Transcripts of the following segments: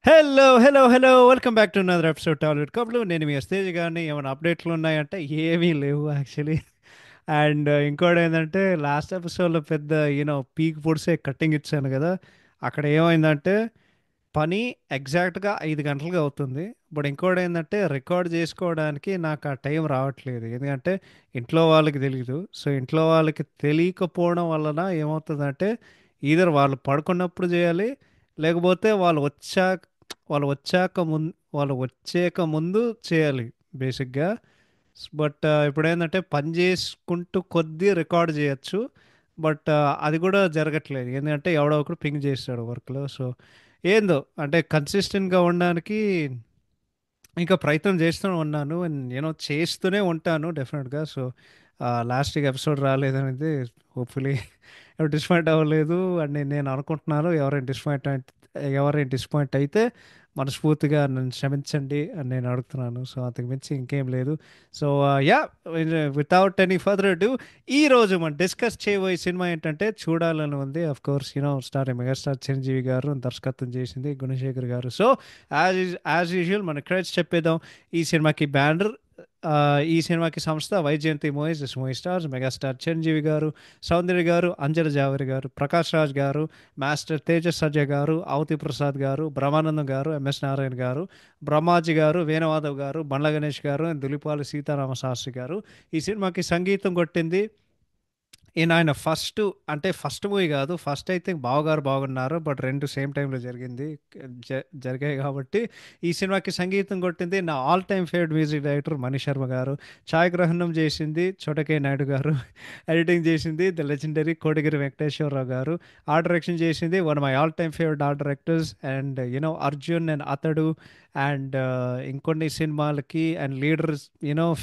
Hello hello hello welcome back to another episode Tollywood కబ్లు. నేను మీ స్టేజ్ గారిని. ఏమైనా అప్డేట్లు ఉన్నాయంటే ఏమీ లేవు యాక్చువల్లీ. అండ్ ఇంకోటి ఏంటంటే లాస్ట్ ఎపిసోడ్లో పెద్ద పీక్ పొడిసే కట్టింగ్ ఇచ్చాను కదా. అక్కడ ఏమైందంటే పని ఎగ్జాక్ట్గా 5 గంటలుగా అవుతుంది. బట్ ఇంకోటి ఏంటంటే రికార్డ్ చేసుకోవడానికి నాకు ఆ టైం రావట్లేదు. ఎందుకంటే ఇంట్లో వాళ్ళకి తెలియదు. సో ఇంట్లో వాళ్ళకి తెలియకపోవడం వలన ఏమవుతుందంటే ఈధర్ వాళ్ళు పడుకున్నప్పుడు చేయాలి, లేకపోతే వాళ్ళు వచ్చాక ముందు చేయాలి బేసిక్గా. బట్ ఇప్పుడు ఏంటంటే పని చేసుకుంటూ కొద్దీ రికార్డ్ చేయొచ్చు. బట్ అది కూడా జరగట్లేదు. ఎందుకంటే ఎవడో ఒకడు పింగ్ చేస్తాడు వర్క్లో. సో ఏందో అంటే కన్సిస్టెంట్గా ఉండడానికి ఇంకా ప్రయత్నం చేస్తూనే ఉన్నాను. నేను చేస్తూనే ఉంటాను డెఫినెట్గా. సో లాస్ట్ ఎపిసోడ్ రాలేదనేది హోప్ఫుల్లీ ఎవరు డిసప్పాయింట్ అవ్వలేదు అని నేను అనుకుంటున్నాను. ఎవరైనా డిసప్పాయింట్ అయితే మనస్ఫూర్తిగా నన్ను క్షమించండి అని నేను అడుగుతున్నాను. సో అంతకు మించి ఇంకేం లేదు. So yeah, without any further do, ఈ రోజు మనం డిస్కస్ చేయబోయే సినిమా ఏంటంటే చూడాలని ఉంది. Of course star megastar Chiranjeevi గారు దర్శకత్వం చేసింది గుణశేఖర్ గారు. సో యాజ్ యూజువల్ మన క్రెడిట్స్ చెప్పేద్దాం. ఈ సినిమాకి బ్యానర్, ఈ సినిమాకి సంస్థ Vyjayanthi movies. This movie stars megastar Chiranjeevi గారు, సౌందర్య గారు, అంజల జావేరి గారు, ప్రకాష్ రాజ్ గారు, మాస్టర్ తేజస్ సజ్జ గారు, అవతి ప్రసాద్ గారు, బ్రహ్మానందం గారు, ఎంఎస్ నారాయణ గారు, బ్రహ్మాజీ గారు, వేణుమాధవ్ గారు, బండ్ల గణేష్ గారు, దులిపాలి సీతారామ శాస్త్రి గారు. ఈ సినిమాకి సంగీతం కొట్టింది ఆయన ఫస్ట్ మూవీ కాదు. ఫస్ట్ అయితే బావగారు బాగున్నారు, బట్ రెండు సేమ్ టైంలో జరిగాయి కాబట్టి ఈ సినిమాకి సంగీతం కొట్టింది నా all time favourite music director Mani Sharma గారు. ఛాయాగ్రహణం చేసింది చోటకే నాయుడు గారు. ఎడిటింగ్ చేసింది ద లెజెండరీ కోటగిరి వెంకటేశ్వరరావు గారు. ఆర్ట్ డైరెక్షన్ చేసింది one my all time favourite art directors and Arjun and అతడు అండ్ ఇంకొన్ని సినిమాలకి అండ్ లీడర్స్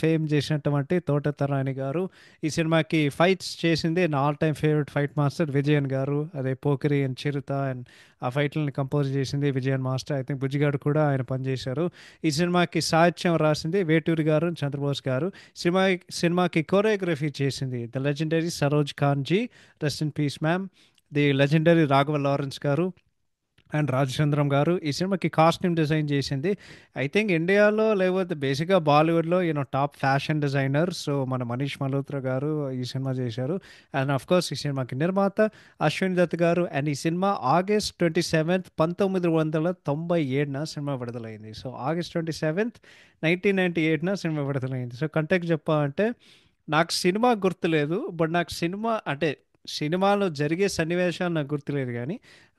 ఫేమ్ చేసినటువంటి తోటతరాని గారు. ఈ సినిమాకి ఫైట్స్ చేసింది నా all time favourite fight master Vijayan గారు. అదే పోకిరి అండ్ చిరుత అండ్ ఆ ఫైట్లని కంపోజ్ చేసింది Vijayan master. I think Bujjigadu కూడా ఆయన పనిచేశారు. ఈ సినిమాకి సాహిత్యం రాసింది వేటూరి గారు, చంద్రబోస్ గారు. సినిమా సినిమాకి కొరియోగ్రఫీ చేసింది the legendary Saroj Khan ji, rest in peace ma'am. The legendary Raghava Lawrence గారు అండ్ రాజచంద్రం గారు. ఈ సినిమాకి కాస్ట్యూమ్ డిజైన్ చేసింది ఐ థింక్ ఇండియాలో లేకపోతే బేసిక్గా బాలీవుడ్లో టాప్ ఫ్యాషన్ డిజైనర్. సో మన మనీష్ మల్హోత్రా గారు ఈ సినిమా చేశారు. అండ్ ఆఫ్ కోర్స్ ఈ సినిమాకి నిర్మాత అశ్విని దత్ గారు. అండ్ ఈ సినిమా August 27th 1997 సినిమా విడుదలైంది. సో August 27th 1998 సినిమా విడుదలైంది. సో కంటెక్ట్ చెప్పాలంటే నాకు సినిమా గుర్తులేదు, బట్ నాకు సినిమా అంటే సినిమాలో జరిగే సన్నివేశాలు నాకు గుర్తులేదు, కానీ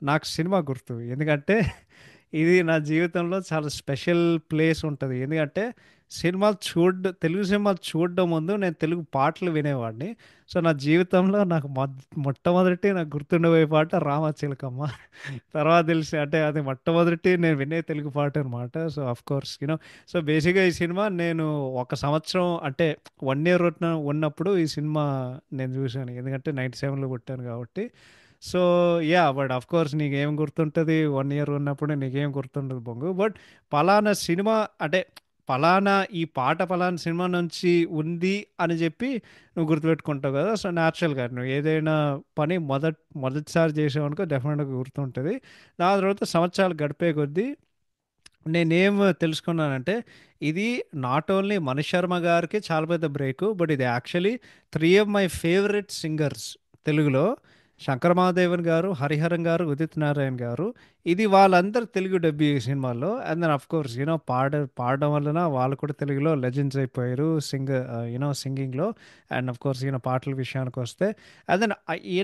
నాకు సినిమా గుర్తు. ఎందుకంటే ఇది నా జీవితంలో చాలా స్పెషల్ ప్లేస్ ఉంటుంది. ఎందుకంటే తెలుగు సినిమాలు చూడడం ముందు నేను తెలుగు పాటలు వినేవాడిని. సో నా జీవితంలో నాకు మొట్టమొదటి నాకు గుర్తుండిపోయే పాట రామచిలకమ్మ. తర్వాత తెలిసి అంటే అది మొట్టమొదటి నేను వినే తెలుగు పాట అనమాట. సో అఫ్ కోర్స్ సో బేసిక్గా ఈ సినిమా నేను ఒక సంవత్సరం అంటే 1 year ఉన్నప్పుడు ఈ సినిమా నేను చూశాను. ఎందుకంటే 97లో పుట్టాను కాబట్టి. So yeah, but of course నీకేం గుర్తుంటుంది 1 year ఉన్నప్పుడు, నీకేం గుర్తుండదు బొంగు. బట్ పలానా సినిమా అంటే పలానా ఈ పాట పలానా సినిమా నుంచి ఉంది అని చెప్పి నువ్వు గుర్తుపెట్టుకుంటావు కదా. సో న్యాచురల్గా నువ్వు ఏదైనా పని మొదటిసారి చేసావనుకో డెఫినెట్గా గుర్తుంటుంది. దాని తర్వాత సంవత్సరాలు గడిపే కొద్దీ నేనేం తెలుసుకున్నానంటే ఇది నాట్ ఓన్లీ మణిశర్మ గారికి చాలా పెద్ద బ్రేక్, బట్ ఇది actually 3 of my favorite singers తెలుగులో శంకర్ మహాదేవన్ గారు, హరిహరన్ గారు, ఉదిత్ నారాయణ గారు. ఇది వాళ్ళందరూ తెలుగు డబ్బి ఈ సినిమాల్లో. అండ్ దెన్ అఫ్ కోర్స్ పాడడం వలన వాళ్ళు కూడా తెలుగులో లెజెండ్స్ అయిపోయారు సింగింగ్లో. అండ్ అఫ్ కోర్స్ పాటల విషయానికి వస్తే అండ్ దెన్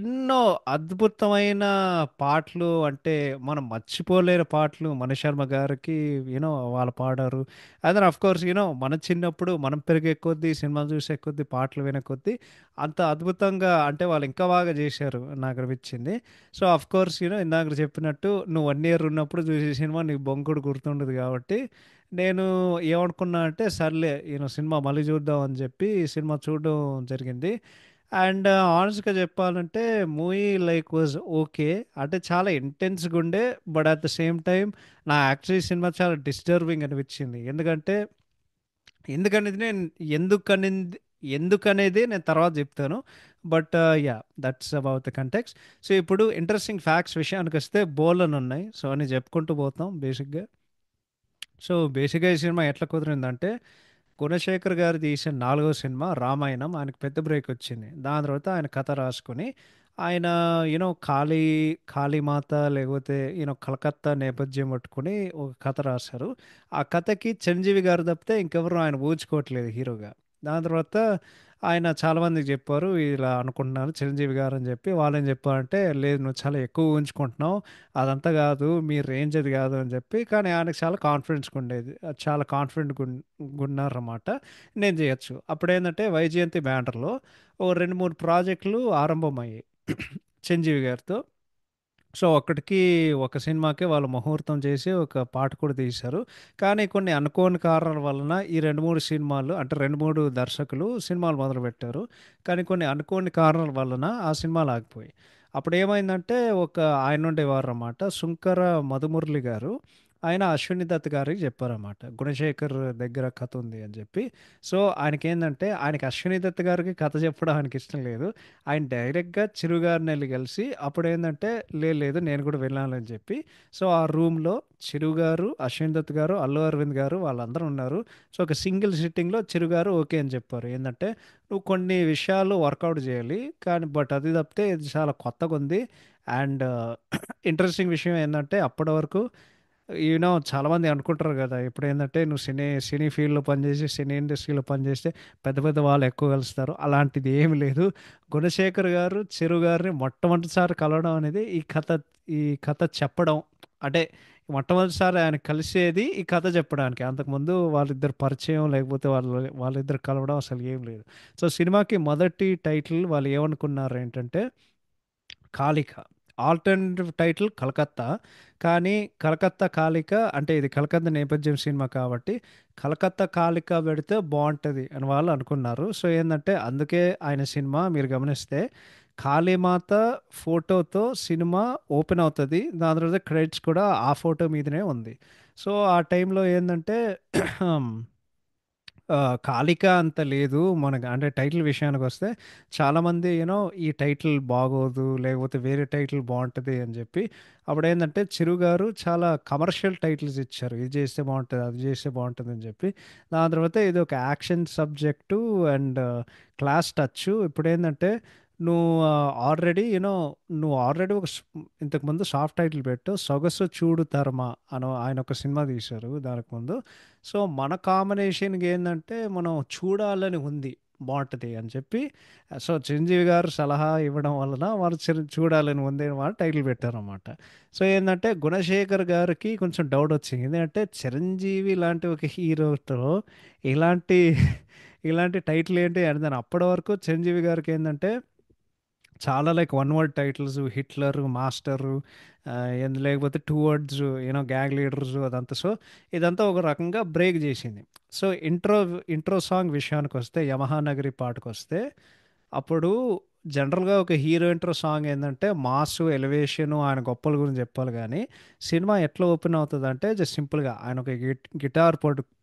ఎన్నో అద్భుతమైన పాటలు, అంటే మనం మర్చిపోలేని పాటలు మణిశర్మ గారికి వాళ్ళు పాడారు. అండ్ దెన్ అఫ్ కోర్స్ మన చిన్నప్పుడు మనం పెరిగే కొద్దీ సినిమాలు చూసే కొద్దీ పాటలు వినే కొద్దీ అంత అద్భుతంగా అంటే వాళ్ళు ఇంకా బాగా చేశారు నాకు అనిపించింది. సో అఫ్ కోర్స్ ఇందాక చెప్పినట్టు నువ్వు 1 year ఉన్నప్పుడు చూసే సినిమా నీకు బొంకుడు గుర్తుండదు కాబట్టి నేను ఏమనుకున్నా అంటే సర్లే సినిమా మళ్ళీ చూద్దాం అని చెప్పి ఈ సినిమా చూడడం జరిగింది. అండ్ ఆనెస్ట్గా చెప్పాలంటే మూవీ లైక్ వాజ్ ఓకే. అంటే చాలా ఇంటెన్స్గా ఉండే, but at the same time నా యాక్చువల్లీ సినిమా చాలా డిస్టర్బింగ్ అనిపించింది. ఎందుకనేది నేను ఎందుకనింది ఎందుకనేది నేను తర్వాత చెప్తాను. But yeah that's about the context. So ఇప్పుడు ఇంట్రెస్టింగ్ ఫ్యాక్ట్స్ విషయానికి వస్తే బోల్డ్ ఉన్నాయి. సో అని చెప్పుకుంటూ పోతాం బేసిక్గా. సో బేసిక్గా ఈ సినిమా ఎట్లా కుదిరిందంటే, గుణశేఖర్ గారు తీసిన నాలుగో సినిమా రామాయణం ఆయనకు పెద్ద బ్రేక్ వచ్చింది. దాని తర్వాత ఆయన కథ రాసుకుని ఆయన కాళీమాత లేకపోతే కలకత్తా నేపథ్యం పట్టుకుని ఒక కథ రాశారు. ఆ కథకి చిరంజీవి గారు తప్పితే ఇంకెవరు ఆయన ఊహించుకోవట్లేదు హీరోగా. దాని తర్వాత ఆయన చాలామందికి చెప్పారు ఇలా అనుకుంటున్నాను చిరంజీవి గారు అని చెప్పి. వాళ్ళేం చెప్పారంటే లేదు నువ్వు చాలా ఎక్కువ ఊహించుకుంటున్నావు, అదంతా కాదు, మీ రేంజ్ అది కాదు అని చెప్పి. కానీ ఆయనకు చాలా కాన్ఫిడెన్స్గా ఉండేది, చాలా కాన్ఫిడెంట్గా ఉన్నారన్నమాట. నేను చేయొచ్చు. అప్పుడేంటంటే వైజయంతి బ్యానర్లో ఓ 2, 3 ప్రాజెక్టులు ఆరంభమయ్యాయి చిరంజీవి గారితో. సో ఒక్కటికి ఒక సినిమాకే వాళ్ళు ముహూర్తం చేసి ఒక పాట కూడా తీశారు. కానీ కొన్ని అనుకోని కారణాల వలన ఈ 2, 3 సినిమాలు అంటే 2, 3 దర్శకులు సినిమాలు మొదలుపెట్టారు. కానీ కొన్ని అనుకోని కారణాల వలన ఆ సినిమాలు ఆగిపోయాయి. అప్పుడు ఏమైందంటే ఒక ఆయన ఉండేవారన్నమాట, సుంకర మధుమురళి గారు. ఆయన అశ్విని దత్ గారికి చెప్పారన్నమాట, గుణశేఖర్ దగ్గర కథ ఉంది అని చెప్పి. సో ఆయనకేందంటే ఆయనకి అశ్విని దత్ గారికి కథ చెప్పడం ఆయనకి ఇష్టం లేదు. ఆయన డైరెక్ట్‌గా చిరు గారిని ఎళ్లి కలిసి అప్పుడేందంటే లేదు నేను కూడా వెళ్ళాలని చెప్పి. సో ఆ రూమ్‌లో చిరు గారు, అశ్విన్ దత్ గారు, అల్లు అరవింద్ గారు వాళ్ళందరూ ఉన్నారు. సో ఒక సింగిల్ సిట్టింగ్‌లో చిరు గారు ఓకే అని చెప్పారు. ఏందంటే నువ్వు కొన్ని విషయాలు వర్కౌట్ చేయాలి. కానీ అది తప్పితే ఇది చాలా కొత్తగుంది. అండ్ ఇంట్రెస్టింగ్ విషయం ఏందంటే అప్పటి వరకు చాలామంది అనుకుంటారు కదా! ఇప్పుడేందంటే నువ్వు సినీ ఫీల్డ్‌లో పనిచేసి, సినీ ఇండస్ట్రీలో పనిచేస్తే పెద్ద పెద్ద వాళ్ళు ఎక్కువ కలుస్తారు. అలాంటిది ఏమి లేదు. గుణశేఖర్ గారు, చిరు గారిని మొట్టమొదటిసారి కలవడం అనేది ఈ కథ చెప్పడం. అంటే మొట్టమొదటిసారి ఆయన కలిసేది ఈ కథ చెప్పడానికి. అంతకుముందు వాళ్ళిద్దరు పరిచయం లేకపోతే వాళ్ళిద్దరు కలవడం అసలు ఏం లేదు. సో సినిమాకి మొదటి టైటిల్ వాళ్ళు ఏమనుకున్నారేంటంటే 'కాళిక'. Alternative title 'Calcutta'. కానీ 'కలకత్తా కాళిక' అంటే ఇది కలకత్తా నేపథ్యం సినిమా కాబట్టి 'కలకత్తా కాళిక' పెడితే బావుంటది అని వాళ్ళు అనుకున్నారు. సో ఏందంటే అందుకే ఆయన సినిమా మీరు గమనిస్తే కాళీమాత ఫోటోతో సినిమా ఓపెన్ అవుతది. దాని తర్వాత క్రెడిట్స్ కూడా ఆ ఫోటో మీదనే ఉంది. సో ఆ టైంలో ఏందంటే 'కాళిక' అంత లేదు. మనకు అంటే టైటిల్ విషయానికొస్తే చాలామంది ఈ టైటిల్ బాగోదు, లేకపోతే వేరే టైటిల్ బావుంటది అని జెప్పి అప్పుడేందంటే చిరు గారు చాలా కమర్షియల్ టైటిల్స్ ఇచ్చారు. ఇది చేస్తే బావుంటది, అది చేస్తే బావుంటదని జెప్పి. దాని తర్వాత ఇది ఒక action subject and class touch. ఇప్పుడేందంటే నువ్వు ఆల్రెడీ ఇంతకుముందు సాఫ్ట్ టైటిల్ పెట్టు 'సొగసు చూడు తరమా' ఆయన ఒక సినిమా తీశారు దానికి ముందు. సో మన కాంబినేషన్‌కి ఏందంటే మనం చూడాలని ఉంది, బావుంటది అని చెప్పి. సో చిరంజీవి గారు సలహా ఇవ్వడం వలన వాళ్ళు చూడాలని ఉంది అని వాళ్ళు టైటిల్ పెట్టారనమాట. సో ఏందంటే గుణశేఖర్ గారికి కొంచెం డౌట్ వచ్చింది. ఎందుకంటే చిరంజీవి లాంటి ఒక హీరోతో ఇలాంటి ఇలాంటి టైటిల్ ఏంటి అని. దాని అప్పటి వరకు చిరంజీవి గారికి ఏందంటే చాలా like one word titles 'Hitler', 'master' ఏంది లేకపోతే 2 వర్డ్స్ 'గ్యాంగ్ లీడర్స్' అదంతా. సో ఇదంతా ఒక రకంగా బ్రేక్ చేసింది. సో ఇంట్రో సాంగ్ విషయానికొస్తే 'యమహా నగరి' పాటకొస్తే అప్పుడు జనరల్‌గా ఒక హీరో ఇంట్రో సాంగ్ ఏందంటే మాసు, ఎలివేషను ఆయన గొప్పల గురించి చెప్పాలి గానీ, సినిమా ఎట్లా ఓపెన్ అవుతదంటే జస్ట్ సింపుల్‌గా ఆయన ఒక గిటార్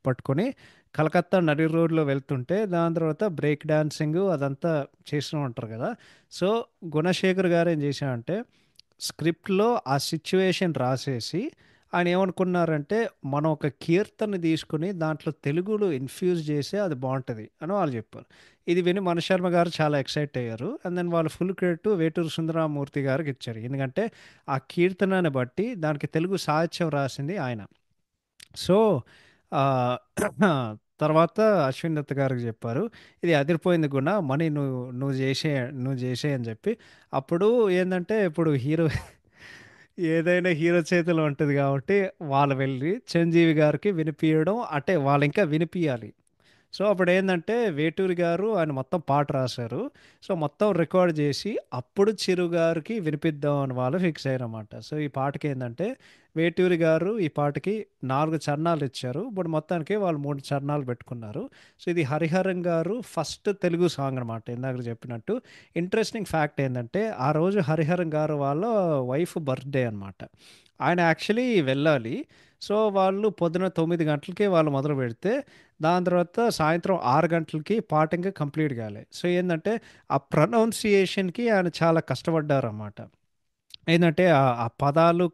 పట్టుకొని కలకత్తా నడి రోడ్‌లో వెళ్తుంటే దాని తర్వాత బ్రేక్ డాన్సింగు అదంతా చేస్తూ ఉంటారు గదా! సో, గుణశేఖర్ గారేం చేశారంటే స్క్రిప్ట్‌లో ఆ సిట్యుయేషన్ రాసేసి ఆయన ఏమనుకున్నారంటే, మనం ఒక కీర్తన తీసుకొని దాంట్లో తెలుగులో ఇన్‌ఫ్యూజ్ చేస్తే అది బావుంటది అని వాళ్ళు చెప్పారు. ఇది విని మణిశర్మ గారు చాలా ఎక్సైట్ అయ్యారు. అండ్ దెన్ వాళ్ళు ఫుల్ క్రెడిట్ వేటూరి సుందరరామూర్తి గారికిచ్చారు. ఎందుకంటే, ఆ కీర్తనని బట్టి దానికి తెలుగు సాహిత్యం రాసింది ఆయన. సో, ఆహ్, తర్వాత అశ్విన్ దత్ గారికి చెప్పారు. ఇది అదిరిపోయింది గుణ, మనీ నువ్వు జేసేయి అని చెప్పి. అప్పుడు ఏందంటే, ఇప్పుడు ఏదైనా హీరో చేతిలో ఉంటది గాబట్టి, వాళ్ళు వెళ్ళి చిరంజీవి గారికి వినిపియడం అంటే వాళ్ళింకా వినిపియాలి. సో, అప్పుడేందంటే వేటూరి గారు ఆయన మొత్తం పాట రాశారు. సో, మొత్తం రికార్డ్ జేసి అప్పుడు చిరు గారికి వినిపిద్దాం అని వాళ్ళు ఫిక్స్ అయ్యారన్నమాట. సో, ఈ పాటకేందంటే వేటూరి గారు ఈ పాటకి 4 చరణాలిచ్చారు. ఇప్పుడు మొత్తానికి వాళ్ళు 3 చరణాలు పెట్టుకున్నారు. సో, ఇది హరిహరన్ గారు ఫస్ట్ తెలుగు సాంగ్ అనమాట ఇందాక చెప్పినట్టు. ఇంట్రెస్టింగ్ ఫ్యాక్ట్ ఏందంటే ఆ రోజు హరిహరన్ గారు వాళ్ళ వైఫ్ బర్త్‌డే అనమాట. ఆయన యాక్చువల్లీ వెళ్ళాలి. సో వాళ్ళు పొద్దున 9 గంటలకి వాళ్ళు మొదలుపెడితే, దాని తర్వాత సాయంత్రం 6 గంటలకి పాట ఇంకా కంప్లీట్ కాలే. సో ఏందంటే, ఆ ప్రొనౌన్సియేషన్‌కి ఆయన చాలా కష్టపడ్డారన్నమాట. ఏందంటే ఆ పదాలు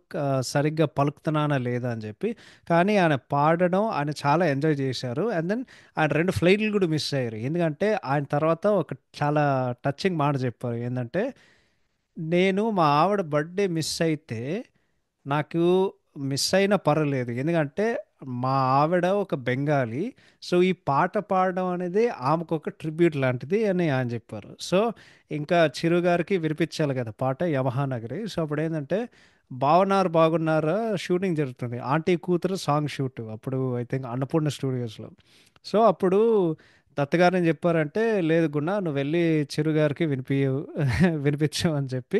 సరిగ్గా పలుకుతున్నానా లేదా అని చెప్పి. కానీ ఆయన పాడడం ఆయన చాలా ఎంజాయ్ చేశారు. అండ్ దెన్ ఆయన 2 ఫ్లైట్‌లు కూడా మిస్ అయ్యారు. ఎందుకంటే ఆయన తర్వాత ఒక చాలా టచింగ్ మాట చెప్పారు. ఏందంటే, నేను మా ఆవిడ బర్త్‌డే మిస్ అయితే నాకు మిస్ అయినా పర్వాలేదు. ఎందుకంటే మా ఆవిడ ఒక బెంగాలీ. సో, ఈ పాట పాడడం అనేది ఆమెకొక ట్రిబ్యూట్ లాంటిది అని ఆయన చెప్పారు. సో, ఇంకా చిరు గారికి వినిపించాలి కదా పాట 'యమహా నగరి'. సో, అప్పుడేందంటే 'బావనార్ బాగున్నారా' షూటింగ్ జరుగుతుంది. ఆంటీ కూతురు సాంగ్ షూట్. అప్పుడు ఐ థింక్ అన్నపూర్ణ స్టూడియోస్‌లో. సో, అప్పుడు దత్త గారేం చెప్పారంటే, "లేదు గుణ నువ్వెళ్ళి చిరు గారికి వినిపించు" అని చెప్పి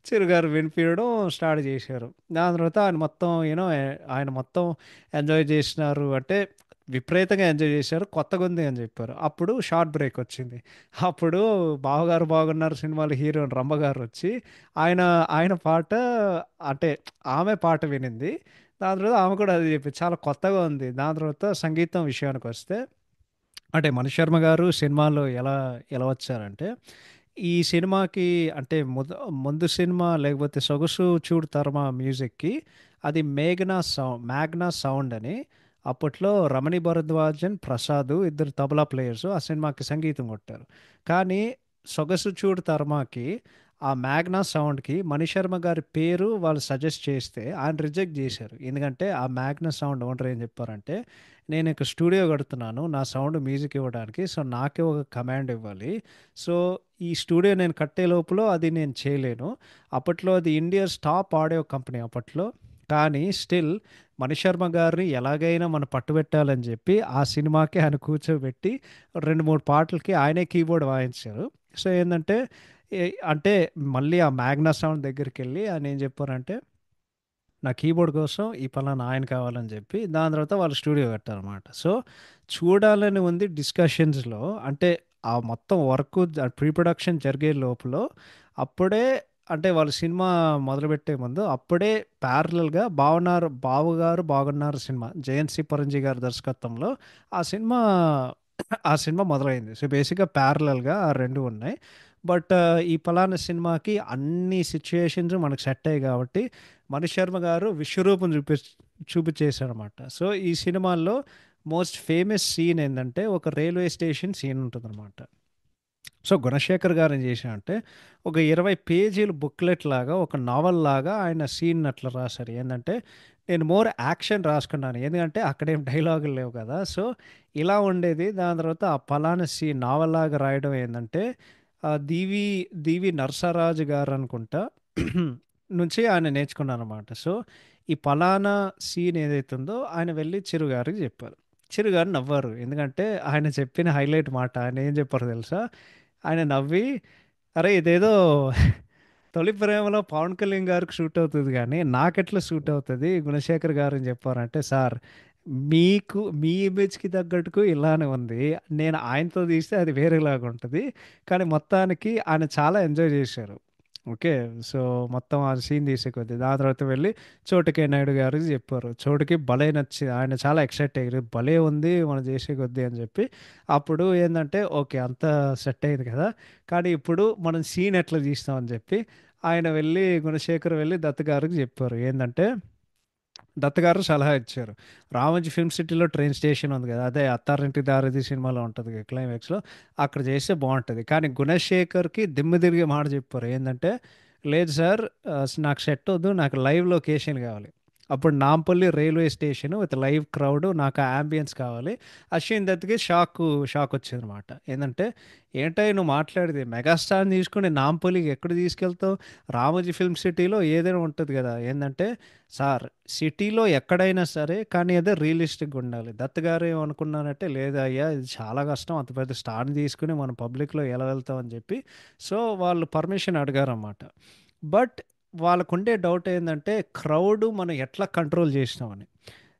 చిరుగారు వినిపియడం స్టార్ట్ చేశారు. దాని తర్వాత ఆయన మొత్తం ఆయన మొత్తం ఎంజాయ్ చేసినారు. అంటే విపరీతంగా ఎంజాయ్ చేశారు. కొత్తగుంది అని చెప్పారు. అప్పుడు షార్ట్ బ్రేక్ వచ్చింది. అప్పుడు 'బావగారు బాగున్నారు' సినిమాలో హీరోయిన్ రంభ గారొచ్చి ఆయన ఆయన పాట అంటే ఆమె పాట వినింది. దాని తర్వాత ఆమె కూడా అదే చెప్పింది. చాలా కొత్తగా ఉంది. దాని తర్వాత సంగీతం విషయానికొస్తే అంటే మణిశర్మ గారు సినిమాలో ఎలా ఎలా వచ్చారంటే, ఈ సినిమాకి అంటే ముందు సినిమా లేకపోతే 'సొగసు చూడు తరమ' మ్యూజిక్‌కి అది మ్యాగ్నా సౌండ్ అని అప్పట్లో రమణి భరద్వాజన్, ప్రసాద్ ఇద్దరు తబలా ప్లేయర్స్ ఆ సినిమాకి సంగీతం కొట్టారు. కానీ 'సొగసు చూడు తరమకి' ఆ మ్యాగ్నా సౌండ్‌కి మణిశర్మ గారి పేరు వాళ్ళు సజెస్ట్ చేస్తే ఆయన రిజెక్ట్ చేశారు. ఎందుకంటే ఆ మ్యాగ్నా సౌండ్ ఓనర్ ఏం చెప్పారంటే, నేను ఇక స్టూడియో కడుతున్నాను. నా సౌండ్ మ్యూజిక్ ఇవ్వడానికి. సో, నాకే ఒక కమాండ్ ఇవ్వాలి. సో, ఈ స్టూడియో నేను కట్టే లోపల అది నేను చేయలేను. అప్పట్లో అది ఇండియాస్ టాప్ ఆడియో కంపెనీ అప్పట్లో. కానీ స్టిల్ మణిశర్మ గారిని ఎలాగైనా మనం పట్టుబెట్టాలని చెప్పి ఆ సినిమాకి ఆయన కూర్చోబెట్టి 2, 3 పాటలకి ఆయనే కీబోర్డ్ వాయించారు. సో, ఏందంటే ఎ అంటే మళ్ళీ ఆ మ్యాగ్నా సౌండ్ దగ్గరికెళ్ళి ఆయన ఏం చెప్పారంటే నా కీబోర్డ్ కోసం ఈ పలానా ఆయన కావాలని చెప్పి, దాని తర్వాత వాళ్ళు స్టూడియో కట్టారనమాట. సో, చూడాలని ఉంది డిస్కషన్స్‌లో అంటే, ఆ మొత్తం వర్కు ప్రీ ప్రొడక్షన్ జరిగే లోపల అప్పుడే అంటే వాళ్ళు సినిమా మొదలుపెట్టే ముందు అప్పుడే ప్యారలల్‌గా 'బావగారు బాగున్నారు' సినిమా 'జయంత్ సి. పరంజీ' గారి దర్శకత్వంలో ఆ సినిమా ఆ సినిమా మొదలైంది. సో, బేసిక్‌గా ప్యారలల్‌గా ఆ 2 ఉన్నాయి. బట్ ఈ పలానా సినిమాకి అన్ని సిట్యుయేషన్స్ మనకు సెట్ అయ్యాయి కాబట్టి మణిశర్మ గారు విశ్వరూపం చూపించేశారనమాట. సో, ఈ సినిమాల్లో మోస్ట్ ఫేమస్ సీన్ ఏందంటే, ఒక రైల్వే స్టేషన్ సీన్ ఉంటదనమాట. సో, గుణశేఖర్ గారు ఏం చేశారంటే, ఒక 20 పేజీలు బుక్లెట్ లాగా, ఒక నావెల్ లాగా ఆయన సీన్ అట్లా రాశారు. ఏందంటే, నేను మోర్ యాక్షన్ రాసుకున్నాను. ఎందుకంటే, అక్కడేం డైలాగులు లేవు కదా! సో, ఇలా ఉండేది. దాని తర్వాత ఆ పలానా సీన్ నావెల్ లాగా రాయడం ఏందంటే, దీవి నరసరాజు గారనుకుంటా నుంచి ఆయన నేర్చుకున్నాననమాట. సో, ఈ పలానా సీన్ ఏదైతే ఉందో ఆయన వెళ్లి చిరు గారికి చెప్పారు. చిరు గారు నవ్వారు. ఎందుకంటే, ఆయన చెప్పిన హైలైట్ మాట ఆయన ఏం చెప్పారో తెలుసా? ఆయన నవ్వి, "అరే! ఇదేదో 'తొలి ప్రేమలో' పవన్ కళ్యాణ్ గారికి సూట్ అవుతది గానీ, నాకెట్లా సూట్ అవుతది గుణశేఖర్ గారు" అని చెప్పారంటే, "సార్ మీ ఇమేజ్‌కి తగ్గట్టుకు ఇలానే ఉంది. నేను ఆయనతో తీస్తే అది వేరేలాగా ఉంటది. కానీ మొత్తానికి ఆయన చాలా ఎంజాయ్ చేశారు." ఓకే. సో, మొత్తం ఆ సీన్ తీసే కొద్దీ దాని తర్వాత వెళ్ళి 'చోటు నాయుడు' గారికి చెప్పారు. చోటుకి భలే నచ్చి ఆయన చాలా ఎక్సైట్ అయ్యారు. భలే ఉంది మనం చేసే కొద్దీ అని చెప్పి. అప్పుడు ఏందంటే ఓకే. అంతా సెట్ అయింది కదా! కానీ ఇప్పుడు మనం సీన్ ఎట్లా తీస్తాం అని చెప్పి ఆయన వెళ్ళి గుణశేఖర్ వెళ్ళి దత్ గారికి చెప్పారు. ఏందంటే దత్ గారు సలహా ఇచ్చారు. 'రామోజీ ఫిల్మ్ సిటీలో' ట్రైన్ స్టేషన్ ఉంది కదా! అదే 'అత్తారింటి దారిది' సినిమాలో ఉంటది కదా! క్లైమాక్స్‌లో అక్కడ చేస్తే బావుంటది. కానీ గుణశేఖర్‌కి దిమ్మ తిరిగే మాట చెప్పారు. ఏందంటే, "లేదు సార్ నాకు సెట్ వద్దు. నాకు లైవ్ లొకేషన్ కావాలి." అప్పుడు Nampally railway station with live crowd నాకు ఆ యాంబియన్స్ కావాలి. అశ్విన్ దత్‌కి షాకొచ్చిందనమాట. ఏందంటే, "ఏంటయ్య నువ్వు మాట్లాడేది మెగాస్టార్‌ని తీసుకొని నాంపల్లికి ఎక్కడ తీసుకెళ్తావు? రామోజీ ఫిల్మ్ సిటీలో ఏదైనా ఉంటది కదా!" ఏందంటే, "సార్ సిటీలో ఎక్కడైనా సరే కానీ అదే రియలిస్టిక్‌గా ఉండాలి." దత్ గారు ఏమనుకున్నారంటే, "లేదయ్యా ఇది చాలా కష్టం. అంత పెద్ద స్టార్‌ని తీసుకొని మనం పబ్లిక్‌లో ఎలా వెళ్తాం" అని చెప్పి సో, వాళ్ళు పర్మిషన్ అడిగారన్నమాట. బట్ వాళ్ళకుండే డౌట్ ఏందంటే, క్రౌడ్ మనం ఎట్లా కంట్రోల్ చేసినామని.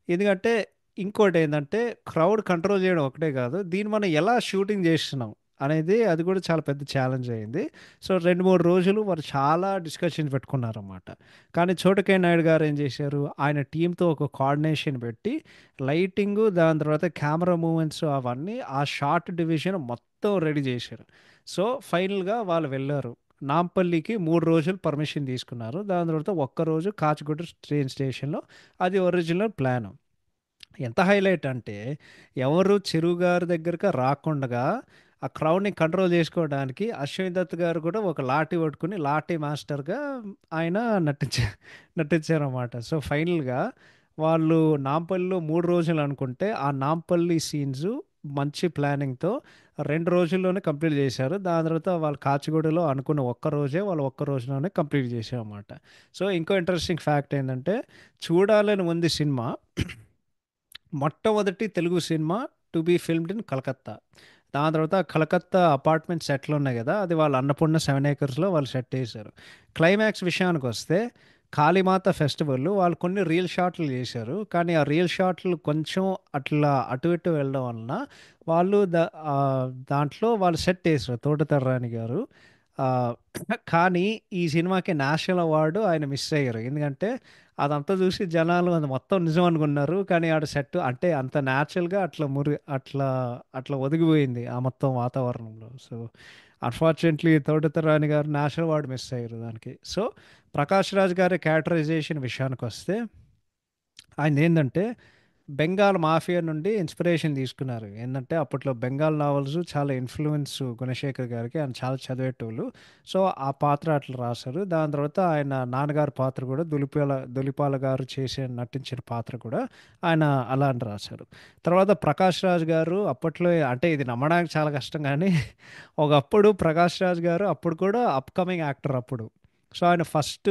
ఎందుకంటే ఇంకోటేందంటే, క్రౌడ్ కంట్రోల్ చేయడం ఒకటే కాదు. దీన్ని మనం ఎలా షూటింగ్ చేస్తున్నాం. అనేది అది కూడా చాలా పెద్ద ఛాలెంజ్ అయింది. సో 2, 3 రోజులు వారు చాలా డిస్కషన్ పెట్టుకున్నారన్నమాట. కానీ చోటకే నాయుడు గారు ఏం చేశారు, ఆయన టీమ్‌తో ఒక కోఆర్డినేషన్ పెట్టి లైటింగు, దాని తర్వాత కెమెరా మూవ్‌మెంట్స్ అవన్నీ ఆ షాట్ డివిజన్ మొత్తం రెడీ చేశారు. సో ఫైనల్‌గా వాళ్ళు వెళ్లారు. నాంపల్లికి 3 రోజులు పర్మిషన్ తీసుకున్నారు. దాని తర్వాత ఒక్కరోజు కాచిగూడ ట్రైన్ స్టేషన్‌లో, అది ఒరిజినల్ ప్లాను. ఎంత హైలైట్ అంటే ఎవరు చెరువు గారి దగ్గరకి రాకుండగా ఆ క్రౌడ్‌ని కంట్రోల్ చేసుకోవడానికి అశ్విని దత్ గారు కూడా ఒక లాఠీ పట్టుకొని లాఠీ మాస్టర్‌గా ఆయన నటించారన్నమాట. సో ఫైనల్‌గా వాళ్ళు నాంపల్లిలో 3 రోజులు అనుకుంటే ఆ నాంపల్లి సీన్స్ మంచి ప్లానింగ్‌తో 2 రోజుల్లోనే కంప్లీట్ చేశారు. దాని తర్వాత వాళ్ళు కాచిగూడలో అనుకున్న ఒక్క రోజే వాళ్ళు ఒక్క రోజులోనే కంప్లీట్ చేశారన్నమాట. సో ఇంకో ఇంట్రెస్టింగ్ ఫ్యాక్ట్ ఏందంటే, చూడాలని ఉంది సినిమా మొట్టమొదటి తెలుగు సినిమా to be filmed in Calcutta. దాని తర్వాత కలకత్తా అపార్ట్మెంట్ సెట్లు ఉన్నాయి కదా, అది వాళ్ళు అన్నపూర్ణ 7 ఏకర్స్లో వాళ్ళు సెట్ చేశారు. క్లైమాక్స్ విషయానికి వస్తే కాళీమాత ఫెస్టివల్ వాళ్ళు కొన్ని రియల్ షాట్లు చేశారు. కానీ ఆ రియల్ షాట్లు కొంచెం అట్లా అటు ఇటు వెళ్ళడం వలన వాళ్ళు దాంట్లో వాళ్ళు సెట్ చేశారు తోటతర్రాణి గారు. ఆ, కానీ ఈ సినిమాకి నేషనల్ అవార్డు ఆయన మిస్ అయ్యారు. ఎందుకంటే అదంతా చూసి జనాలు అది మొత్తం నిజం అనుకున్నారు. కానీ ఆడ సెట్ అంటే అంత న్యాచురల్‌గా అట్లా అట్లా ఒదిగిపోయింది ఆ మొత్తం వాతావరణంలో. సో, అన్‌ఫార్చునేట్‌లీ తోటేటర్ రాణి గారు నేషనల్ అవార్డ్ మిస్ అయ్యారు దానికి. సో, ప్రకాష్ రాజ్ గారి క్యారెక్టరైజేషన్ విషయానికొస్తే ఆయనదేందంటే బెంగాల్ మాఫియా నుండి ఇన్స్పిరేషన్ తీసుకున్నారు. ఏందంటే అప్పట్లో బెంగాల్ నావెల్స్ చాలా ఇన్‌ఫ్లూయెన్స్ గుణశేఖర్ గారికి. ఆయన చాలా చదివేటోళ్ళు. సో, ఆ పాత్ర అట్లా రాశారు. దాని తర్వాత ఆయన నాన్నగారి పాత్ర కూడా ధుళిపాల గారు నటించిన పాత్ర కూడా ఆయన అలానే రాశారు. తర్వాత ప్రకాష్ రాజ్ గారు అప్పట్లో అంటే ఇది నమ్మడానికి చాలా కష్టం గానీ ఒకప్పుడు ప్రకాష్ రాజ్ గారు అప్పుడు కూడా అప్‌కమింగ్ యాక్టర్ అప్పుడు. సో, ఆయన ఫస్ట్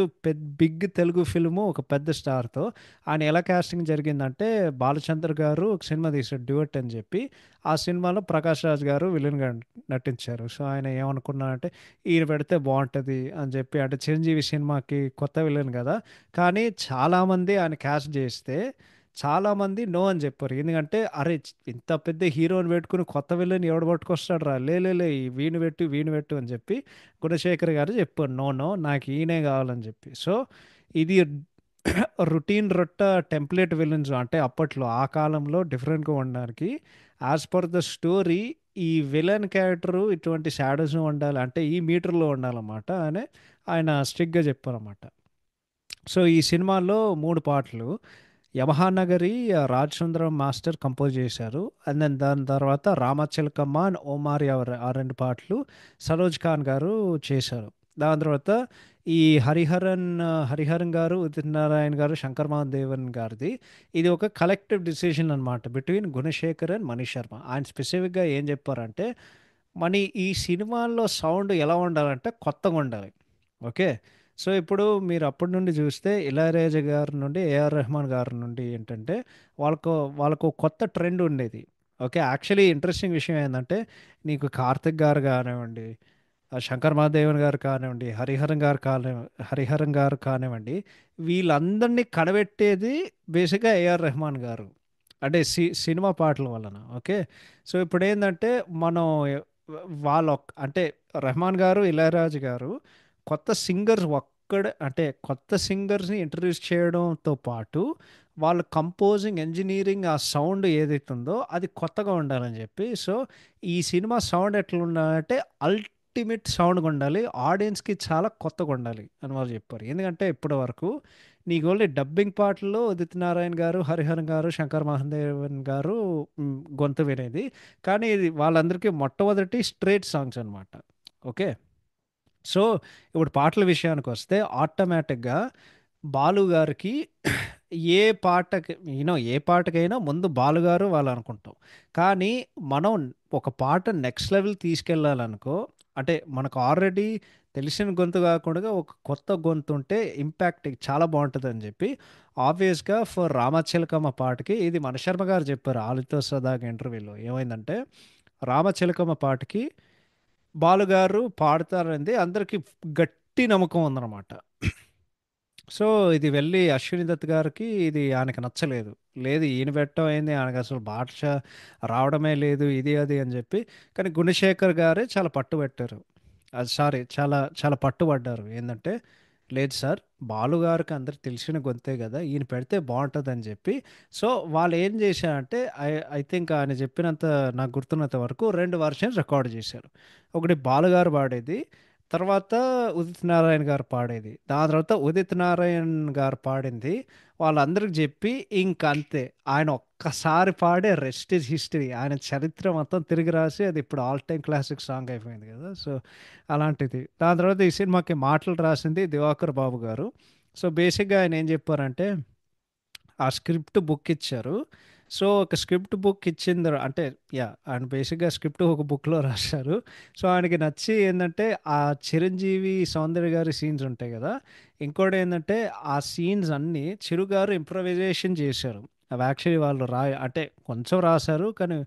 బిగ్ తెలుగు ఫిల్ము ఒక పెద్ద స్టార్‌తో ఆయన ఎలా కాస్టింగ్ జరిగిందంటే, బాలచంద్ర గారు ఒక సినిమా తీశారు 'డ్యూయెట్' అని చెప్పి. ఆ సినిమాలో ప్రకాష్ రాజ్ గారు విలన్‌గా నటించారు. సో, ఆయన ఏమనుకున్నారంటే, ఈయన పెడితే బావుంటది అని చెప్పి, అంటే చిరంజీవి సినిమాకి కొత్త విలన్ కదా! కానీ చాలామంది ఆయన కాస్ట్ చేస్తే, చాలామంది నో అని చెప్పారు. ఎందుకంటే, అరే! ఇంత పెద్ద హీరోని పెట్టుకొని కొత్త విలన్ ఎవడు పట్టుకొస్తాడురా? లే వీడిని పెట్టు అని చెప్పి గుణశేఖర్ గారు చెప్పారు. నో, నో నాకు ఈయనే కావాలని చెప్పి. సో, ఇది రొటీన్ టెంప్లేట్ విలన్స్ అంటే అప్పట్లో ఆ కాలంలో డిఫరెంట్‌గా ఉండడానికి యాస్ పర్ ద స్టోరీ ఈ విలన్ క్యారెక్టర్ ఇటువంటి షాడోస్ ఉండాలి. అంటే ఈ మీటర్‌లో ఉండాలన్నమాట అని ఆయన స్ట్రిక్ట్‌గా చెప్పారన్నమాట. సో, ఈ సినిమాలో 3 పాటలు 'యమహా నగరి' రాజ్ సుందరం మాస్టర్ కంపోజ్ చేశారు. అండ్ దెన్ దాని తర్వాత 'రామచిలకమ్మ' అండ్ 'ఓమారి' ఆ 2 పాటలు సరోజ్ ఖాన్ గారు చేశారు. దాని తర్వాత ఈ హరిహరన్ గారు, ఉదిత్ నారాయణ గారు, శంకర్ మహాదేవన్ గారిది ఇది ఒక కలెక్టివ్ డిసిషన్ అనమాట బిట్వీన్ గుణశేఖర్ అండ్ మణి శర్మ. ఆయన స్పెసిఫిక్‌గా ఏం చెప్పారంటే, ఈ సినిమాల్లో సౌండ్ ఎలా ఉండాలంటే కొత్తగా ఉండాలి. ఓకే. సో, ఇప్పుడు మీరు అప్పటి నుండి చూస్తే 'ఇళయరాజా' గారి నుండి, 'ఏఆర్ రెహమాన్' గారి నుండి ఏంటంటే వాళ్ళకు వాళ్ళకు కొత్త ట్రెండ్ ఉండేది. ఓకే. యాక్చువల్లీ ఇంట్రెస్టింగ్ విషయం ఏందంటే, నీకు 'కార్తిక్' గారు కానివ్వండి, 'శంకర్ మహాదేవన్' గారు కానివ్వండి, 'హరిహరన్' గారు కానివ్వండి, వీళ్ళందరినీ కనబెట్టేది బేసిక్‌గా 'ఏఆర్ రెహమాన్' గారు. అంటే సినిమా పాటల వలన. ఓకే. సో, ఇప్పుడేందంటే మనం అంటే 'రెహమాన్' గారు, 'ఇళయరాజా' గారు కొత్త సింగర్స్ అంటే కొత్త సింగర్స్‌ని ఇంట్రొడ్యూస్ చేయడంతో పాటు, వాళ్ళ కంపోజింగ్, ఇంజినీరింగ్ ఆ సౌండ్ ఏదైతే ఉందో అది కొత్తగా ఉండాలని చెప్పి. సో, ఈ సినిమా సౌండ్ ఎట్లుండాలంటే అల్టిమేట్ సౌండ్‌గా ఉండాలి. ఆడియన్స్‌కి చాలా కొత్తగా ఉండాలి అని వాళ్ళు చెప్పారు. ఎందుకంటే ఇప్పటి వరకు నీకు ఓన్లీ డబ్బింగ్ పాటల్లో ఉదిత్ నారాయణ గారు, హరిహరన్ గారు, శంకర్ మహాదేవన్ గారు గొంతు వినేది. కానీ ఇది వాళ్ళందరికీ మొట్టమొదటి స్ట్రెయిట్ సాంగ్స్ అనమాట. ఓకే. సో, ఇప్పుడు పాటల విషయానికొస్తే ఆటోమేటిక్‌గా 'బాలు' గారికి ఏ పాటకైనా ముందు 'బాలు' గారు వాళ్ళనుకుంటాం. కానీ మనం ఒక పాట నెక్స్ట్ లెవెల్ తీసుకెళ్ళాలనుకో, అంటే మనకు ఆల్రెడీ తెలిసిన గొంతు కాకుండా ఒక కొత్త గొంతుంటే ఇంపాక్ట్ చాలా బావుంటదని చెప్పి ఆబ్వియస్‌గా ఫర్ 'రామచిలకమ్మ' పాటకి ఇది మణిశర్మ గారు చెప్పారు 'ఆలితో సదాగా' ఇంటర్వ్యూలో. ఏమైందంటే 'రామచిలకమ్మ' పాటకి బాలుగారు పాడతారనేది అందరికి గట్టి నమ్మకం ఉందన్నమాట. సో ఇది వెళ్ళి అశ్విని దత్ గారికి ఇది ఆయనకి నచ్చలేదు. లేదు ఈయన పెట్టడం ఏంది, ఆయనకు అసలు భాష రావడమే లేదు, ఇది అది అని చెప్పి. కానీ గుణశేఖర్ గారే చాలా పట్టుబట్టారు. అది సారీ, చాలా చాలా పట్టుబడ్డారు. ఏంటంటే లేదు సార్, బాలు గారికి అందరికి తెలిసిన గొంతే కదా, ఈయన పెడితే బాగుంటుంది అని చెప్పి. సో వాళ్ళు ఏం చేశారంటే, ఐ ఐ థింక్ ఆయన చెప్పినంత నాకు గుర్తున్నంత వరకు రెండు వర్షన్స్ రికార్డ్ చేశారు. ఒకటి బాలు గారు పాడేది, తర్వాత ఉదిత్ నారాయణ గారు పాడేది, దాని తర్వాత ఉదిత్ నారాయణ్ గారు పాడింది. వాళ్ళందరికి చెప్పి ఇంక అంతే, ఆయన ఒక్కసారి పాడే రెస్ట్ ఇస్ హిస్టరీ, ఆయన చరిత్ర మొత్తం తిరిగి రాసి అది ఇప్పుడు ఆల్ టైమ్ క్లాసిక్ సాంగ్ అయిపోయింది కదా. సో అలాంటిది. దాని తర్వాత ఈ సినిమాకి మాటలు రాసింది దివాకర్ బాబు గారు. సో బేసిక్గా ఆయన ఏం చెప్పారంటే, ఆ స్క్రిప్ట్ బుక్ ఇచ్చారు. సో ఒక స్క్రిప్ట్ బుక్ ఇచ్చిన అంటే ఆయన బేసిక్గా స్క్రిప్ట్ ఒక బుక్లో రాశారు. సో ఆయనకి నచ్చి ఏంటంటే ఆ చిరంజీవి సౌందర్య గారి సీన్స్ ఉంటాయి కదా, ఇంకోటి ఏంటంటే ఆ సీన్స్ అన్నీ చిరు గారు ఇంప్రవైజేషన్ చేశారు. అవి యాక్చువల్లీ వాళ్ళు అంటే కొంచెం రాశారు, కానీ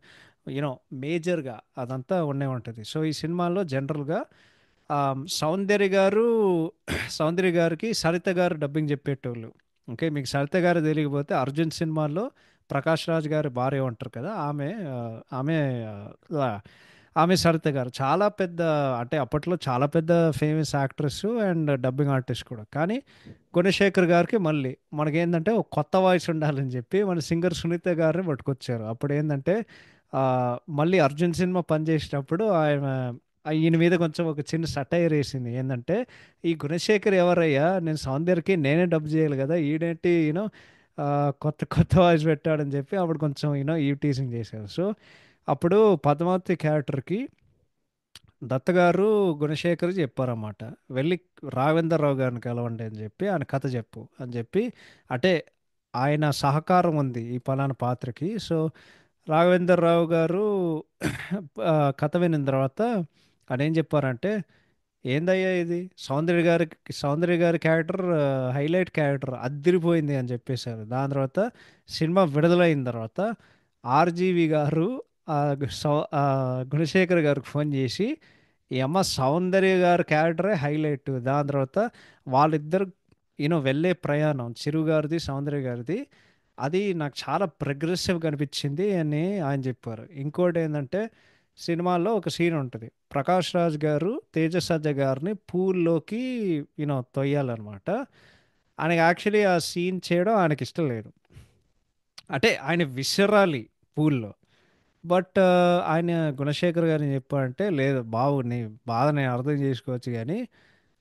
యూనో మేజర్గా అదంతా ఉండే ఉంటుంది. సో ఈ సినిమాలో జనరల్గా సౌందర్య గారు సౌందర్య గారికి సరిత గారు డబ్బింగ్ చెప్పేటోళ్ళు. ఓకే, మీకు సరిత గారు తెలియకపోతే అర్జున్ సినిమాలో ప్రకాష్ రాజ్ గారి భార్య ఉంటారు కదా, ఆమె ఆ, లా- ఆమె సరిత గారు చాలా పెద్ద, అంటే అప్పట్లో చాలా పెద్ద famous actress and dubbing artist కూడా. కానీ గుణశేఖర్ గారికి మళ్ళీ మనకేంటంటే ఒక కొత్త వాయిస్ ఉండాలని చెప్పి మన సింగర్ సునీత గారిని పట్టుకొచ్చారు. అప్పుడు ఏంటంటే ఆ, మళ్ళీ అర్జున్ సినిమా పనిచేసేటప్పుడు ఈయన మీద కొంచెం ఒక చిన్న సటైర్ వేసింది. ఏంటంటే ఈ గుణశేఖర్ ఎవరయ్యా, నేను సౌందర్యకి నేనే డబ్ చేయాలి కదా, ఈడేంటి కొత్త కొత్త వాయిస్ పెట్టాడని చెప్పి అప్పుడు కొంచెం ఈ టీజింగ్ చేశారు. సో అప్పుడు పద్మావతి క్యారెక్టర్కి దత్త గారు గుణశేఖర్ చెప్పారన్నమాట, వెళ్ళి రాఘవేంద్ర రావు గారిని కలవండి అని చెప్పి, ఆయన కథ చెప్పు అని చెప్పి. అంటే ఆయన సహకారం ఉంది ఈ పలానా పాత్రకి. సో రాఘవేంద్ర రావు గారు కథ విన్న తర్వాత ఆయన ఏం చెప్పారంటే, ఏందయ్యా ఇది, సౌందర్య గారి క్యారెక్టర్ హైలైట్ క్యారెక్టర్ అదిరిపోయింది అని చెప్పేశారు. దాని తర్వాత సినిమా విడుదలైన తర్వాత ఆర్జీవి గారు గుణశేఖర్ గారికి ఫోన్ చేసి, ఈ అమ్మ సౌందర్య గారి క్యారెక్టరే హైలైట్. దాని తర్వాత వాళ్ళిద్దరు వెళ్ళే ప్రయాణం చిరు గారిది సౌందర్య గారిది, అది నాకు చాలా ప్రోగ్రెసివ్గా అనిపించింది అని ఆయన చెప్పారు. ఇంకోటి ఏంటంటే, సినిమాలో ఒక సీన్ ఉంటుంది, ప్రకాష్ రాజ్ గారు తేజసజ్జ గారిని పూల్లోకి తొయ్యాలన్నమాట. ఆయనకి యాక్చువల్లీ ఆ సీన్ చేయడం ఆయనకి ఇష్టం లేదు. అంటే ఆయన విసరాలి పూల్లో. బట్ ఆయన గుణశేఖర్ గారిని చెప్పారంటే, లేదు బాబు నీ బాధ నేను అర్థం చేసుకోవచ్చు, కానీ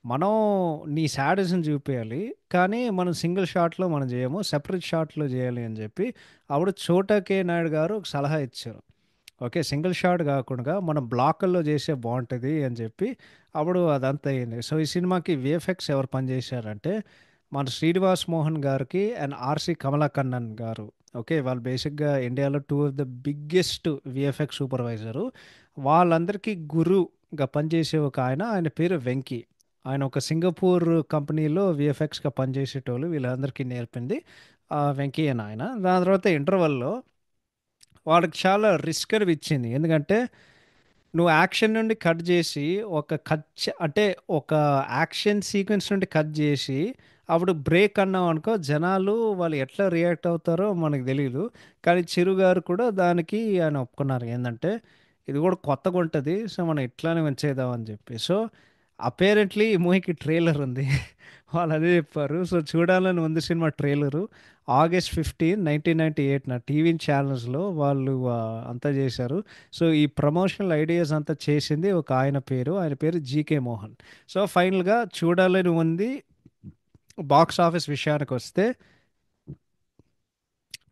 మనం నీ శాడిజం చూపించాలి, కానీ మనం సింగిల్ షాట్లో మనం చేయము, సెపరేట్ షాట్లో చేయాలి అని చెప్పి అప్పుడు చోటా కే నాయుడు గారు ఒక సలహా ఇచ్చారు. ఓకే, సింగిల్ షాట్ కాకుండా మనం బ్లాకుల్లో చేసే బాగుంటుంది అని చెప్పి అప్పుడు అదంతా అయింది. సో ఈ సినిమాకి విఎఫ్ఎక్స్ ఎవరు పనిచేశారంటే, మన శ్రీనివాస్ మోహన్ గారికి అండ్ ఆర్సి కమలాకన్నన్ గారు. ఓకే, వాళ్ళు బేసిక్గా ఇండియాలో two of the biggest VFX supervisor. వాళ్ళందరికీ గురుగా పనిచేసే ఒక ఆయన, ఆయన పేరు వెంకీ. ఆయన ఒక సింగపూర్ కంపెనీలో విఎఫ్ఎక్స్గా పనిచేసేటోళ్ళు, వీళ్ళందరికీ నేర్పింది వెంకీ అని ఆయన. దాని తర్వాత ఇంటర్వెల్లో వాళ్ళకి చాలా రిస్క్ అనిపించింది. ఎందుకంటే నువ్వు యాక్షన్ నుండి కట్ చేసి అంటే ఒక యాక్షన్ సీక్వెన్స్ నుండి కట్ చేసి అప్పుడు బ్రేక్ అన్నావు అనుకో, జనాలు వాళ్ళు ఎట్లా రియాక్ట్ అవుతారో మనకు తెలియదు. కానీ చిరు గారు కూడా దానికి ఆయన ఒప్పుకున్నారు. ఏంటంటే ఇది కూడా కొత్తగా ఉంటుంది, సో మనం ఇట్లానే ఉంచేద్దాం అని చెప్పి. సో అపేరెంట్లీ ఈ మూవీకి ట్రైలర్ ఉంది. వాళ్ళు అదే చెప్పారు. సో చూడాలని ఉంది సినిమా ట్రైలరు. August 15, 1998 టీవీ ఛానల్స్లో వాళ్ళు అంతా చేశారు. సో ఈ ప్రమోషనల్ ఐడియాస్ అంతా చేసింది ఒక ఆయన పేరు జీకే మోహన్. సో ఫైనల్గా చూడాలని ఉంది. బాక్స్ ఆఫీస్ విషయానికి వస్తే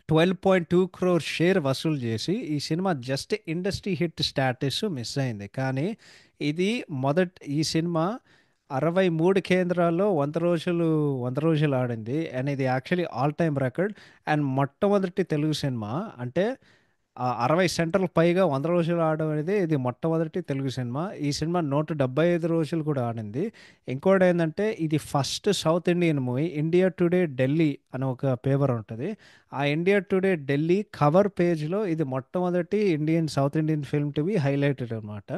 12.2 crore షేర్ వసూలు చేసి ఈ cinema just industry hit status miss అయింది. కానీ ఇది ఈ సినిమా 63 కేంద్రాల్లో 100 రోజులు ఆడింది. అండ్ ఇది actually all time record and మొట్టమొదటి తెలుగు సినిమా. అంటే 60 సెంటర్లు పైగా 100 రోజులు ఆడడం అనేది ఇది మొట్టమొదటి తెలుగు సినిమా. ఈ సినిమా 175 రోజులు కూడా ఆడింది. ఇంకోటి ఏంటంటే ఇది first south Indian movie. India today Delhi అని ఒక పేపర్ ఉంటుంది, ఆ ఇండియా టుడే ఢిల్లీ కవర్ పేజ్లో ఇది మొట్టమొదటి south Indian film to be highlighted అనమాట.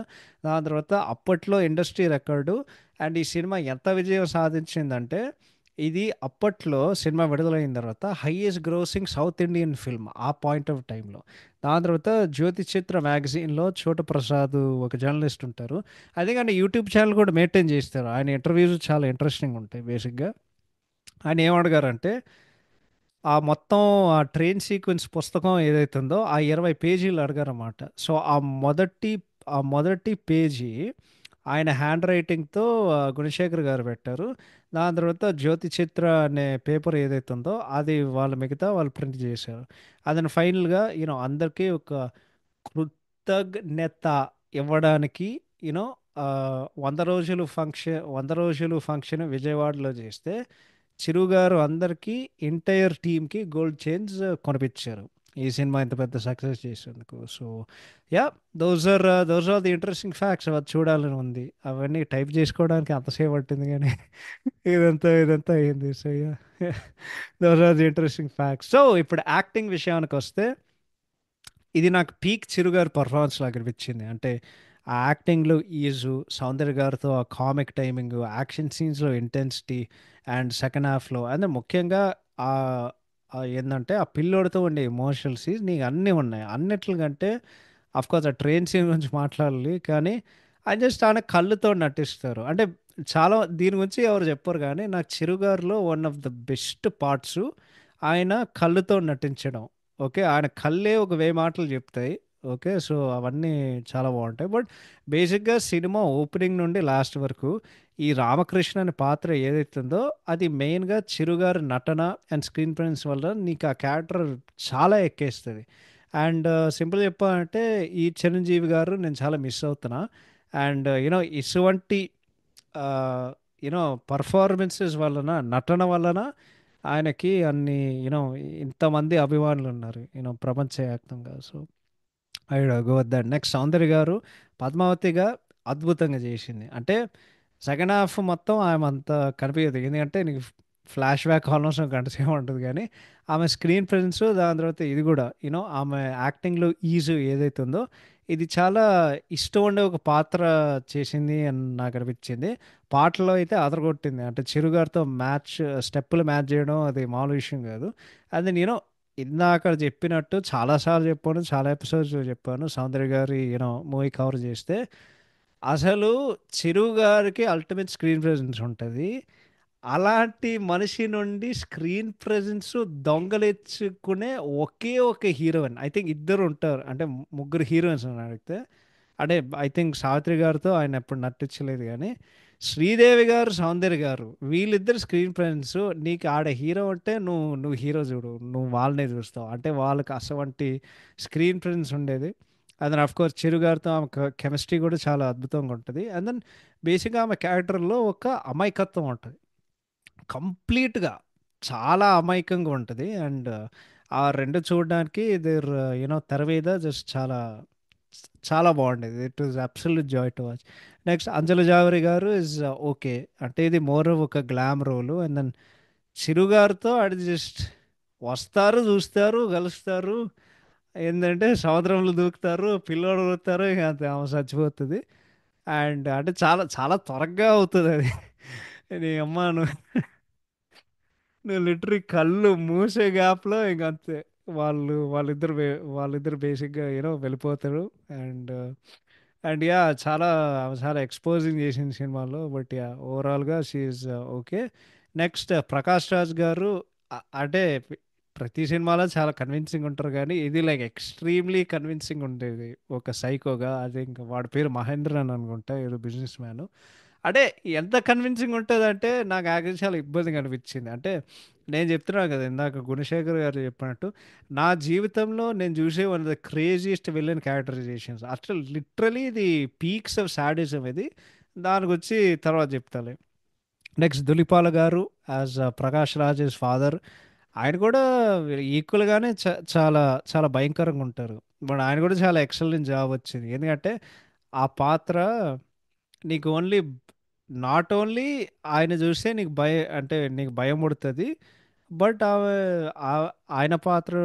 దాని తర్వాత అప్పట్లో ఇండస్ట్రీ రికార్డు. అండ్ ఈ సినిమా ఎంత విజయం సాధించిందంటే, ఇది అప్పట్లో సినిమా విడుదలైన తర్వాత హైయెస్ట్ గ్రోసింగ్ సౌత్ ఇండియన్ ఫిల్మ్ ఆ పాయింట్ ఆఫ్ టైంలో. దాని తర్వాత జ్యోతి చిత్ర మ్యాగజైన్‌లో చోట ప్రసాద్ ఒక జర్నలిస్ట్ ఉంటారు. అదే కానీ యూట్యూబ్ ఛానల్ కూడా మెయింటైన్ చేస్తారు. ఆయన ఇంటర్వ్యూస్ చాలా ఇంట్రెస్టింగ్ ఉంటాయి బేసిక్‌గా. ఆయన ఏమడిగారంటే, ఆ మొత్తం ఆ ట్రైన్ సీక్వెన్స్ పుస్తకం ఏదైతే ఉందో ఆ 20 పేజీలు అడిగారన్నమాట. సో, ఆ మొదటి పేజీ ఆయన హ్యాండ్ రైటింగ్‌తో గుణశేఖర్ గారు పెట్టారు. దాని తర్వాత జ్యోతి చిత్ర అనే పేపర్ ఏదైతే ఉందో అది మిగతా వాళ్ళు ప్రింట్ చేశారు. అదని ఫైనల్‌గా అందరికీ ఒక కృతజ్ఞత ఇవ్వడానికి యూనో 100 రోజులు ఫంక్షన్ విజయవాడలో చేస్తే చిరు గారు అందరికీ ఎంటైర్ టీమ్‌కి గోల్డ్ చైన్స్ కొనిపించారు. ఈ సినిమా ఇంత పెద్ద సక్సెస్ చేసేందుకు. So, yeah! Those are the interesting facts. అది చూడాలని ఉంది. అవన్నీ టైప్ చేసుకోవడానికి అంతసేపు పట్టింది గానీ ఇదంతా అయింది. So, yeah! Those are the interesting facts. So, ఇప్పుడు యాక్టింగ్ విషయానికొస్తే ఇది నాకు పీక్ చిరు గారి పర్ఫార్మెన్స్ లాగా అనిపించింది. అంటే ఆ యాక్టింగ్‌లో ఈజు, సౌందర్య గారితో ఆ కామిక్ టైమింగు, యాక్షన్ సీన్స్‌లో ఇంటెన్సిటీ అండ్ సెకండ్ హాఫ్‌లో అంటే ముఖ్యంగా ఆహ్, ఏందంటే ఆ పిల్లోడితో ఉండే ఎమోషనల్ సీన్స్ నీకు అన్నీ ఉన్నాయి. అన్నిట్లకంటే ఆఫ్‌కోర్స్ ఆ ట్రైన్ సీన్ గురించి మాట్లాడాలి. కానీ జస్ట్ ఆయన కళ్ళుతో నటిస్తారు. అంటే చాలా దీని గురించి ఎవరు చెప్పరు గానీ నాకు 'చిరు' గారిలో one of the best parts ఆయన కళ్ళుతో నటించడం. ఓకే. ఆయన కళ్ళే ఒక 1000 మాటలు చెప్తాయి. ఓకే. సో, అవన్నీ చాలా బావుంటాయి. బట్ బేసిక్‌గా సినిమా ఓపెనింగ్ నుండి లాస్ట్ వరకు ఈ రామకృష్ణ అనే పాత్ర ఏదైతే ఉందో అది మెయిన్‌గా చిరు గారి నటన అండ్ స్క్రీన్ ప్రెజెన్స్ వల్ల నీకు ఆ క్యారెక్టర్ చాలా ఎక్కేస్తది. అండ్ సింపుల్‌గా చెప్పాలంటే ఈ చిరంజీవి గారు నేను చాలా మిస్ అవుతున్నా. అండ్ ఇటువంటి ఆహ్, పెర్ఫార్మన్సెస్ వలన, నటన వలన ఆయనకి అన్ని ఇంతమంది అభిమానులున్నారు. ప్రపంచవ్యాప్తంగా. So, I would go with that. Next 'Soundarya' గారు 'పద్మావతి'గా అద్భుతంగా చేసింది. అంటే సెకండ్ హాఫ్ మొత్తం ఆమె అంత కనిపియదు. ఎందుకంటే నీకు ఫ్లాష్ బ్యాక్ ఆల్మోస్ట్ గంట సేపు ఉంటది గానీ, ఆమె స్క్రీన్ ప్రెజెన్స్ దాని తర్వాత ఇది గూడా ఆమె యాక్టింగ్‌లో ఈజ్ ఏదైతే ఉందో, ఇది చాలా ఇష్టం ఉండే ఒక పాత్ర చేసింది అని నాకనిపించింది. పాటల్లో అయితే అదరగొట్టింది. అంటే 'చిరు' గారితో స్టెప్పులు మ్యాచ్ చేయడం అది మామూలు విషయం గాదు. అది ఇందాక చెప్పినట్టు చాలా సార్లు చెప్పాను. చాలా ఎపిసోడ్స్‌లో చెప్పాను. 'సౌందర్య' గారి మూవీ కవర్ చేస్తే, అసలు 'చిరు' గారికి అల్టిమేట్ స్క్రీన్ ప్రెజెన్స్ ఉంటది. అలాంటి మనిషి నుండి స్క్రీన్ ప్రెజెన్స్ దొంగలించుకునే ఒకే ఒక హీరోయిన్. ఐ థింక్ ఇద్దరు ఉంటారు. అంటే ముగ్గురు హీరోయిన్స్ నన్ను అడిగితే. అంటే ఐ థింక్ 'సావిత్రి' గారితో ఆయన ఎప్పుడు నటించలేదు గానీ, 'శ్రీదేవి' గారు, 'సౌందర్య' గారు వీళ్ళిద్దరు స్క్రీన్ ప్రెజెన్స్ నీకు ఆడ హీరో అంటే నువ్వు హీరో చూడు. నువ్వు వాళ్ళనే చూస్తావు. అంటే వాళ్ళకి అసవంటి స్క్రీన్ ప్రెజెన్స్ ఉండేది. అండ్ దెన్ ఆఫ్‌కోర్స్ 'చిరు' గారితో ఆమె కెమిస్ట్రీ కూడా చాలా అద్భుతంగా ఉంటది. అండ్ దెన్ బేసిక్‌గా ఆమె క్యారెక్టర్‌లో ఒక అమాయకత్వం ఉంటది. కంప్లీట్‌గా చాలా అమాయకంగా ఉంటది. అండ్ ఆ 2 చూడడానికి తెర మీద జస్ట్ చాలా బాగుండేది. It was absolute joy to watch. Next 'Anjali Zaveri' గారు ఓకే. అంటే ఇది మోర్ ఒక glam role. And then 'Chiru' గారితో అది జస్ట్ వస్తారు, చూస్తారు, కలుస్తారు. ఏందంటే సముద్రంలో దూకుతారు, పిల్లోడు ఊగుతారు, ఇక అంతే ఆమె చచ్చిపోతది. అండ్ అంటే చాలా చాలా త్వరగా అవుతదది. నీ అమ్మ నువ్వు లిటరరీ కళ్ళు మూసే గ్యాప్‌లో ఇంక అంతే. వాళ్ళిద్దరు బేసిక్‌గా వెళ్ళిపోతారు. And yeah! చాలా ఎక్స్‌పోజింగ్ చేసింది సినిమాలో. But yeah! ఓవరాల్‌గా she is okay. Next 'Prakash Raj' గారు అంటే ప్రతి సినిమాలో చాలా కన్విన్సింగ్ ఉంటారు గానీ, ఇది లైక్ ఎక్స్‌ట్రీమ్‌లీ కన్విన్సింగ్ ఉండేది. ఒక సైకోగా అది ఇంకా వాడి పేరు మహేంద్రన్ అనుకుంటా ఏదో బిజినెస్ మ్యాన్. అంటే ఎంత కన్విన్సింగ్ ఉంటదంటే నాకు యాక్చువల్లీ చాలా ఇబ్బందిగా అనిపించింది. అంటే నేను చెప్తున్నాను కదా! ఇందాక గుణశేఖర్ గారు చెప్పినట్టు, నా జీవితంలో నేను చూసే one of the craziest villain characterisations. అసలు లిటరల్లీ ఇది పీక్స్ ఆఫ్ సాడిజం ఇది. దానికొచ్చి తర్వాత చెప్తాలే. నెక్స్ట్ 'ధుళిపాల' గారు ప్రకాష్ రాజెస్ ఫాదర్. ఆయన కూడా ఈక్వల్‌గానే చాలా చాలా భయంకరంగా ఉంటారు. బట్ ఆయన కూడా చాలా ఎక్సలెంట్ జాబ్ వచ్చింది. ఎందుకంటే ఆ పాత్ర నీకు నాట్ ఓన్లీ ఆయన చూస్తే నీకు భయం పుడతది. బట్ ఆయన పాత్ర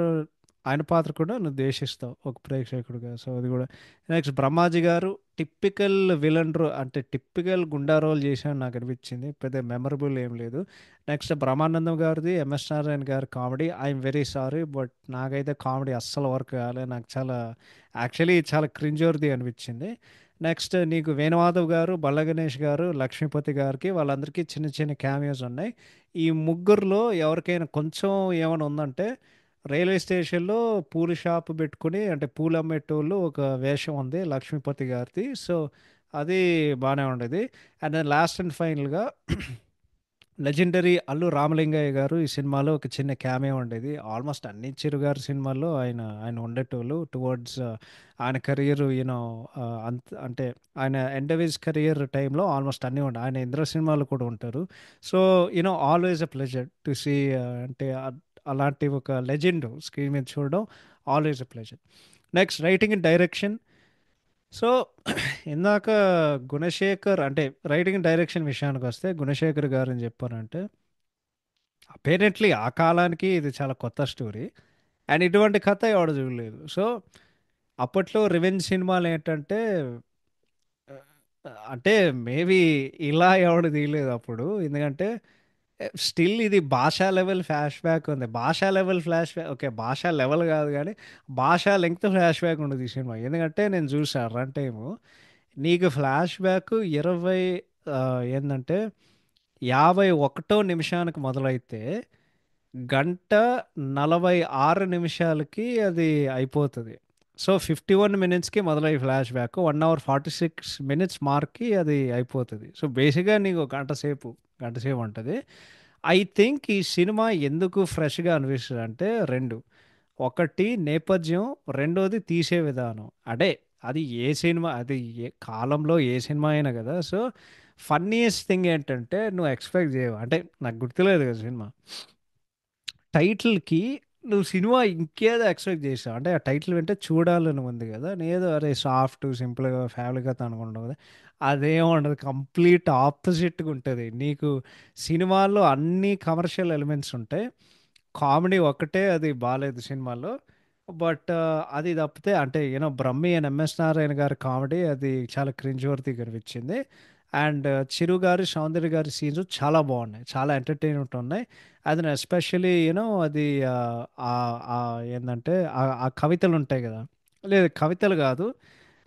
ఆయన పాత్ర కూడా నువ్వు ద్వేషిస్తావు ఒక ప్రేక్షకుడిగా. సో అది కూడా. నెక్స్ట్ బ్రహ్మాజీ గారు టిపికల్ విలన్ రో అంటే టిపికల్ గుండా రోల్ చేశాను నాకు అనిపించింది. పెద్ద మెమరబుల్ ఏం లేదు. నెక్స్ట్ బ్రహ్మానందం గారిది, ఎంఎస్ నారాయణ గారి comedy I'm very sorry but నాకైతే కామెడీ అస్సలు వర్క్ కాలే. నాకు చాలా యాక్చువల్లీ చాలా క్రింజోర్ది అనిపించింది. నెక్స్ట్ నీకు వేణుమాధవ్ గారు, బల్ల గణేష్ గారు, లక్ష్మీపతి గారికి వాళ్ళందరికీ చిన్న చిన్న క్యామియోస్ ఉన్నాయి. ఈ ముగ్గురులో ఎవరికైనా కొంచెం ఏమైనా ఉందంటే రైల్వే స్టేషన్‌లో పూల షాప్ పెట్టుకొని అంటే పూలు అమ్మేటోళ్ళు ఒక వేషం ఉంది లక్ష్మీపతి గారిది. సో, అది బానే ఉండేది. అండ్ దెన్ లాస్ట్ అండ్ ఫైనల్‌గా లెజెండరీ అల్లు రామలింగయ్య గారు ఈ సినిమాలో ఒక చిన్న క్యామియో ఉండేది. ఆల్మోస్ట్ అన్ని చిరుగారి సినిమాల్లో ఆయన ఆయన ఉండేటోళ్ళు. టువర్డ్స్ ఆయన కెరియర్ అంటే ఆయన ఎండ్ ఆఫ్ హిస్ కెరియర్ టైంలో ఆల్మోస్ట్ అన్నీ ఉండే. ఆయన ఇంద్ర సినిమాలో కూడా ఉంటారు. So, always a pleasure to see అంటే అలాంటి ఒక లెజెండ్ స్క్రీన్ మీద చూడడం always a pleasure. Next writing and direction. So ఇందాక గుణశేఖర్ అంటే రైటింగ్ అండ్ డైరెక్షన్ విషయానికి వస్తే గుణశేఖర్ గారు అని చెప్పారంటే అపేరెంట్లీ ఆ కాలానికి ఇది చాలా కొత్త స్టోరీ. అండ్ ఇటువంటి కథ ఎవడు చూడలేదు. సో అప్పట్లో రివెంజ్ సినిమాలు ఏంటంటే అంటే మేబీ ఇలా ఎవడు తీయలేదు అప్పుడు. ఎందుకంటే స్టిల్ ఇది భాషా లెవెల్ ఫ్లాష్ బ్యాక్ ఉంది. భాషా లెవెల్ ఫ్లాష్ బ్యాక్ ఓకే. భాషా లెవెల్ కాదు కానీ భాషా లెంగ్త్ ఫ్లాష్ బ్యాక్ ఉండదు ఈ సినిమా. ఎందుకంటే నేను చూసా రన్ టైము. నీకు ఫ్లాష్ బ్యాక్ 20 ఏందంటే 51 నిమిషానికి మొదలైతే గంట 46 నిమిషాలకి అది అయిపోతది. సో, 51 మినిట్స్‌కి మొదలయ్యే ఫ్లాష్ బ్యాక్ 1 అవర్ 46 మినిట్స్ మార్క్‌కి అది అయిపోతది. సో, బేసిక్‌గా నీకు గంట సేపు ఉంటది. ఐ థింక్ ఈ సినిమా ఎందుకు ఫ్రెష్‌గా అనిపిస్తదంటే 2 ఒకటి నేపథ్యం, రెండోది తీసే విధానం. అంటే అది ఏ సినిమా అది ఏ కాలంలో ఏ సినిమా అయినా కదా! సో, ఫన్నీయెస్ట్ థింగ్ ఏంటంటే నువ్వు ఎక్స్‌పెక్ట్ చేయవు. అంటే నాకు గుర్తులేదు కదా సినిమా. టైటిల్‌కి నువ్వు సినిమా ఇంకేదో ఎక్స్‌పెక్ట్ చేసావు. అంటే ఆ టైటిల్ వింటే చూడాలని ఉంది కదా! నేనేదో అరే సాఫ్ట్, సింపుల్‌గా ఫ్యామిలీ కథ అనుకుంటావు కదా! అదేం ఉండదు. కంప్లీట్ ఆపోజిట్‌గా ఉంటది. నీకు సినిమాల్లో అన్ని కమర్షియల్ ఎలిమెంట్స్ ఉంటాయి. కామెడీ ఒక్కటే అది బాలేదు సినిమాలో. బట్ అది తప్పితే అంటే బ్రహ్మి అండ్ ఎంఎస్ నారాయణ గారి కామెడీ అది చాలా క్రింజ్ వర్తీగా అనిపించింది. అండ్ చిరు గారి, సౌందర్య గారి సీన్స్ చాలా బాగున్నాయి. చాలా ఎంటర్‌టైన్‌మెంట్ ఉన్నాయి. అది ఎస్పెషల్లీ అది ఏందంటే ఆ కవితలు ఉంటాయి కదా! లేదు కవితలు కాదు.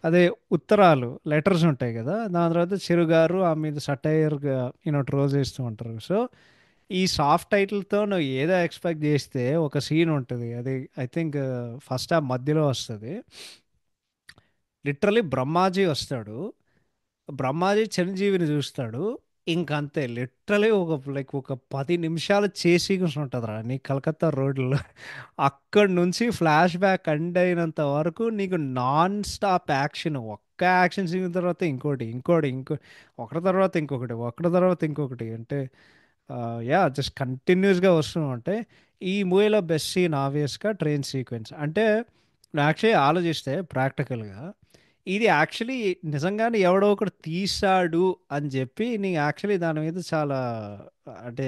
అదే ఉత్తరాలు, లెటర్స్ ఉంటాయి కదా! దాని తర్వాత చిరు గారు ఆ మీద సటైర్‌గా ట్రోల్ చేస్తూ ఉంటారు. సో ఈ సాఫ్ట్ టైటిల్‌తో నువ్వు ఏదో ఎక్స్‌పెక్ట్ జేస్తే ఒక సీన్ ఉంటది. అది ఐ థింక్ ఫస్ట్ హాఫ్ మధ్యలో వస్తది. లిటరల్లీ బ్రహ్మాజీ వస్తాడు. బ్రహ్మాజీ చిరంజీవిని చూస్తాడు. ఇంకంతే లిటరల్లీ ఒక 10 నిమిషాలు చేస్ సీక్వెన్స్ ఉంటదిరా నీ కలకత్తా రోడ్‌లో. అక్కడి నుంచి ఫ్లాష్ బ్యాక్ ఎండ్ అయినంత వరకు నీకు నాన్ స్టాప్ యాక్షన్. ఒక్క యాక్షన్ సీన్ తర్వాత ఇంకోటి, ఇంకోటి, ఒకటి తర్వాత ఇంకొకటి, ఒకటి తర్వాత ఇంకొకటి. అంటే యాహ్! జస్ట్ కంటిన్యూయస్‌గా వస్తూ ఉంటాయి. ఈ మూవీలో బెస్ట్ సీన్ ఆబ్వియస్‌గా ట్రైన్ సీక్వెన్స్. అంటే నువ్వు యాక్చువల్లీ ఆలోచిస్తే ప్రాక్టికల్‌గా ఇది యాక్చువల్లీ నిజంగానే ఎవడో ఒకడు తీశాడు అని చెప్పి నీకు యాక్చువల్లీ దాని మీద చాలా అంటే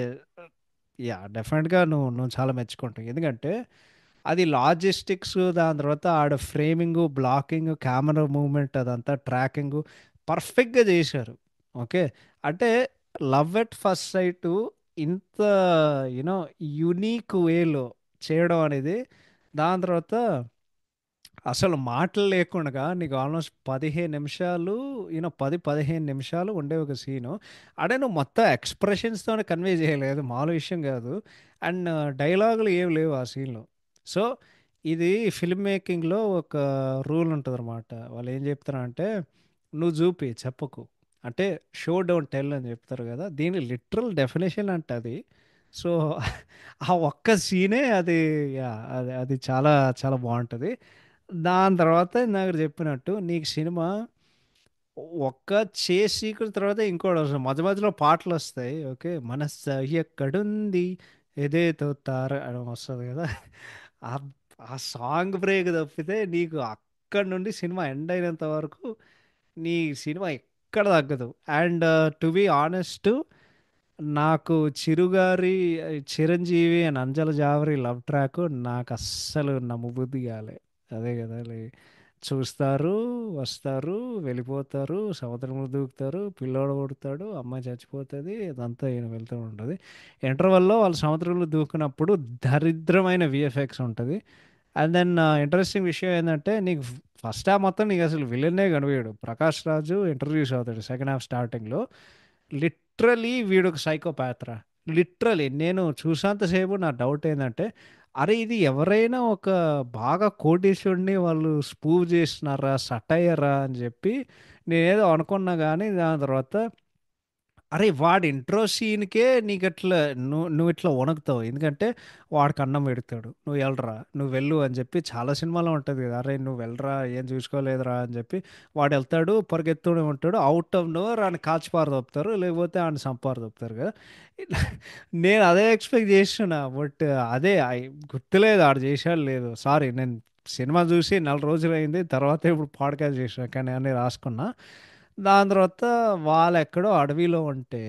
యాహ్! డెఫినెట్‌గా నువ్వు నువ్వు చాలా మెచ్చుకుంటావు. ఎందుకంటే అది లాజిస్టిక్స్ దాని తర్వాత ఆడ ఫ్రేమింగు, బ్లాకింగ్, కెమెరా మూవ్‌మెంట్ అదంతా ట్రాకింగు పర్ఫెక్ట్‌గా చేశారు. ఓకే. అంటే లవ్ ఎట్ ఫస్ట్ సైటు ఇంత యూనో యూనిక్ వేలో చేయడం అనేది దాని తర్వాత అసలు మాటలు లేకుండగా నీకు ఆల్మోస్ట్ 15 నిమిషాలు 10, 15 నిమిషాలు ఉండే ఒక సీను. అంటే నువ్వు మొత్తం ఎక్స్‌ప్రెషన్స్‌తోనే కన్వే చేయలేదు. మామూలు విషయం గాదు. అండ్ డైలాగులు ఏమి లేవు ఆ సీన్‌లో. సో, ఇది ఫిల్మ్ మేకింగ్‌లో ఒక రూల్ ఉంటదనమాట. వాళ్ళేం చెప్తారంటే, "నువ్వు జూపి చెప్పకు." అంటే షో డోంట్ టెల్ అని చెప్తారు గదా! దీని లిటరల్ డెఫినిషన్ అంట అది. సో, ఆ ఒక్క సీనే అది యాహ్! అది అది చాలా చాలా బావుంటది. దాని తర్వాత ఇందాక చెప్పినట్టు నీకు సినిమా ఒక్క చేస్ సీక్వెన్స్ తర్వాత ఇంకోటొస్తది. మధ్య మధ్యలో పాటలొస్తాయి. ఓకే. మనస్స ఎక్కడుంది ఎదేతో తార అని వస్తది గదా! ఆ ఆ సాంగ్ బ్రేక్ తప్పితే నీకు అక్కడి నుండి సినిమా ఎండ్ అయినంత వరకు నీ సినిమా ఎక్కడ తగ్గదు. అండ్ టు బీ ఆనెస్ట్ నాకు చిరుగారి, Chiranjeevi and Anjala జావరి love track నాకు అస్సలు నమ్మబుద్ధి కాలే. అదే కదా చూస్తారు, వస్తారు, వెళ్ళిపోతారు, సముద్రంలో దూకుతారు, పిల్లోడు కొడతాడు, అమ్మాయి చచ్చిపోతుంది, ఇదంతా ఈయన వెళ్తూ ఉంటుంది. ఇంటర్వెల్లో వాళ్ళు సముద్రంలో దూకినప్పుడు దరిద్రమైన విఎఫ్ఎక్స్ ఉంటుంది. అండ్ దెన్ ఇంట్రెస్టింగ్ విషయం ఏంటంటే నీకు ఫస్ట్ హాఫ్ మొత్తం నీకు అసలు విలన్నే కనిపించాడు. ప్రకాష్ రాజు ఇంట్రడ్యూస్ అవుతాడు సెకండ్ హాఫ్ స్టార్టింగ్లో. లిటరలీ వీడు ఒక సైకోపాత్ర. లిటరలీ నేను చూసేంతసేపు నా డౌట్ ఏంటంటే, అరే ఇది ఎవరైనా ఒక బాగా కోటీశ్వరుడిని వాళ్ళు స్పూవ్ చేస్తున్నారా, సటైరా అని చెప్పి నేనేదో అనుకున్నా కానీ దాని తర్వాత అరే వాడి ఇంట్రో సీన్‌కే నీకట్లా నువ్వు ఇట్లా వణుకుతావు. ఎందుకంటే వాడికి అన్నం పెడతాడు. "నువ్వు ఎళ్ళరా, నువ్వు వెళ్ళు" అని చెప్పి చాలా సినిమాలో ఉంటది కదా! "అరేయ్! నువ్వు వెళ్ళరా, ఏం చూసుకోలేదురా" అని చెప్పి వాడెళ్తాడు, పరిగెత్తూనే ఉంటాడు. ఔట్ ఆఫ్ నోవేర్ ఆడిని కాల్చి పారదోపుతారు. లేకపోతే ఆడిని చంపారదోపుతారు కదా! నేను అదే ఎక్స్‌పెక్ట్ చేస్తున్నా. బట్ అదే గుర్తులేదు ఆడు చేశాడో లేదో. సారీ నేను సినిమా చూసి నెల రోజులయింది. తర్వాత ఇప్పుడు పాడ్‌కాస్ట్ చేసినా. కానీ అన్నీ రాసుకున్నా. దాని తర్వాత వాళ్ళెక్కడో అడవిలో ఉంటే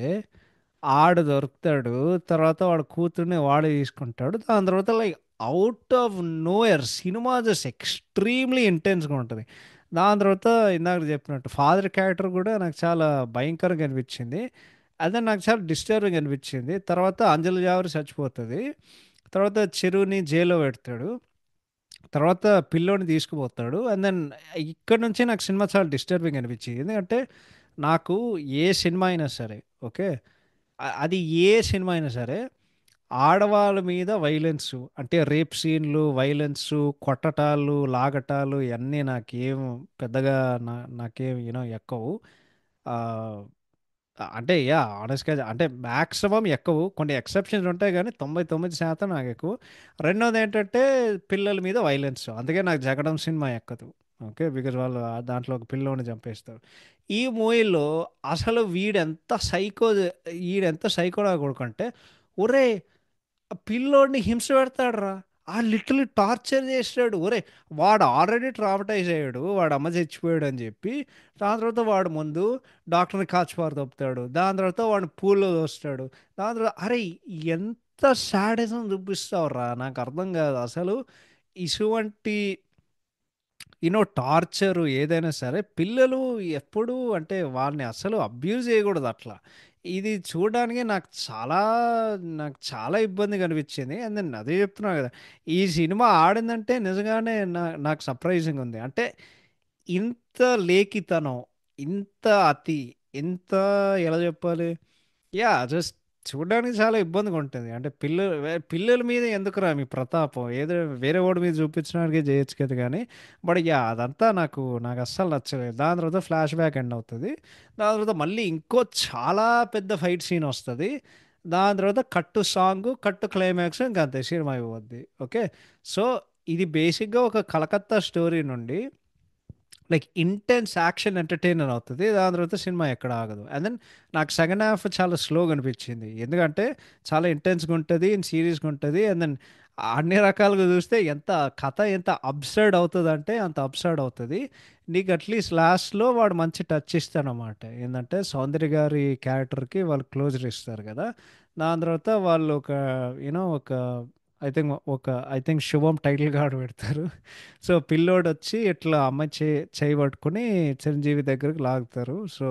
ఆడు దొరుకుతాడు. తర్వాత వాడి కూతుర్ని వాడే తీసుకుంటాడు. దాని తర్వాత లైక్ ఔట్ ఆఫ్ నోవేర్ సినిమా జస్ట్ ఎక్స్‌ట్రీమ్‌లీ ఇంటెన్స్‌గా ఉంటది. దాని తర్వాత ఇందాక చెప్పినట్టు ఫాదర్ క్యారెక్టర్ కూడా నాకు చాలా భయంకరంగా అనిపించింది. అదే నాకు చాలా డిస్టర్బింగ్ అనిపించింది. తర్వాత అంజలి జావరి చచ్చిపోతది. తర్వాత చెరువుని జైల్‌లో పెడతాడు. తర్వాత పిల్లోడిని తీసుకుపోతాడు. అండ్ దెన్ ఇక్కడ నుంచే నాకు సినిమా చాలా డిస్టర్బింగ్ అనిపించింది. ఎందుకంటే నాకు ఏ సినిమా అయినా సరే ఓకే. అది ఏ సినిమా అయినా సరే ఆడవాళ్ళ మీద వైలెన్సు అంటే రేప్ సీన్‌లు, వైలెన్సు, కొట్టటాలు, లాగటాలు ఇయన్నీ నాకేం పెద్దగా నాకేం ఎక్కవు. ఆహ్ అంటే హానెస్ట్‌గా అంటే మాక్సిమం ఎక్కవు. కొన్ని ఎక్సెప్షన్స్ ఉంటాయి గానీ 99% నాకెక్కవు. రెండోదేంటంటే పిల్లల మీద వయలెన్స్. అందుకే నాకు 'జగడం' సినిమా ఎక్కదు. ఓకే. బికాజ్ వాళ్ళు దాంట్లో ఒక పిల్లోడిని చంపేస్తారు. ఈ మూవీలో అసలు ఈడెంత సైకో నా కొడుకంటే, ఒరేయ్! ఆ పిల్లోడిని హింస పెడతాడురా. లిటరల్లీ టార్చర్ చేసాడు. ఒరేయ్! వాడు ఆల్రెడీ ట్రామటైజ్ అయ్యాడు. వాడి అమ్మ చచ్చిపోయాడు అని చెప్పి. దాని తర్వాత వాడు ముందు డాక్టర్‌ని కాల్చిపారు దొబ్బుతాడు. దాని తర్వాత వాడిని పూల్‌లో తోస్తాడు. దాని తర్వాత అరే! ఎంత సాడిజం చూపిస్తావురా నాకు అర్థం కాదు. అసలు ఇటువంటి టార్చరు ఏదైనా సరే పిల్లలు ఎప్పుడూ అంటే వాళ్ళని అస్సలు అబ్యూజ్ చేయకూడదు అట్లా. ఇది చూడడానికి నాకు చాలా ఇబ్బందిగా అనిపించింది. అండ్ నేను అదే చెప్తున్నా కదా! ఈ సినిమా ఆడిందంటే నిజంగానే నాకు సర్ప్రైజింగ్ ఉంది. అంటే ఇంత లేఖితనం, ఇంత అతి, ఇంత ఎలా చెప్పాలి? జస్ట్ చూడడానికి చాలా ఇబ్బందిగా ఉంటది. అంటే పిల్లల మీద ఎందుకురా మీ ప్రతాపం? ఏదో వేరే వాడి మీద చూపించడానికే చేయొచ్చు కదా గానీ, బట్ అదంతా నాకు అస్సలు నచ్చలేదు. దాని తర్వాత ఫ్లాష్ బ్యాక్ ఎండ్ అవుతది. దాని తర్వాత మళ్ళీ ఇంకో చాలా పెద్ద ఫైట్ సీన్ వస్తది. దాని తర్వాత కట్టు సాంగు, కట్టు క్లైమాక్స్ ఇంక అంతే సినిమా అయిపోద్ది. ఓకే. సో, ఇది బేసిక్‌గా ఒక కలకత్తా స్టోరీ నుండి లైక్ ఇంటెన్స్ యాక్షన్ ఎంటర్‌టైనర్ అవుతది. దాని తర్వాత సినిమా ఎక్కడ ఆగదు. అండ్ దెన్ నాకు సెకండ్ హాఫ్ చాలా స్లోగా అనిపించింది. ఎందుకంటే చాలా ఇంటెన్స్‌గా ఉంటది, సీరియస్‌గా ఉంటది. అండ్ దెన్ అన్ని రకాలుగా చూస్తే కథ ఎంత అబ్సర్డ్ అవుతదంటే అంత అబ్సర్డ్ అవుతది. నీకు అట్‌లీస్ట్ లాస్ట్‌లో వాడు మంచి టచ్ ఇస్తాడనమాట. ఏందంటే సౌందర్య గారి క్యారెక్టర్‌కి వాళ్ళు క్లోజర్ ఇస్తారు కదా! దాని తర్వాత వాళ్ళు ఒక ఐ థింక్ శుభం టైటిల్ కార్డ్ పెడతారు. సో, పిల్లోడొచ్చి ఇట్లా అమ్మాయి చెయ్యి పట్టుకొని చిరంజీవి దగ్గరికి లాగుతారు. సో,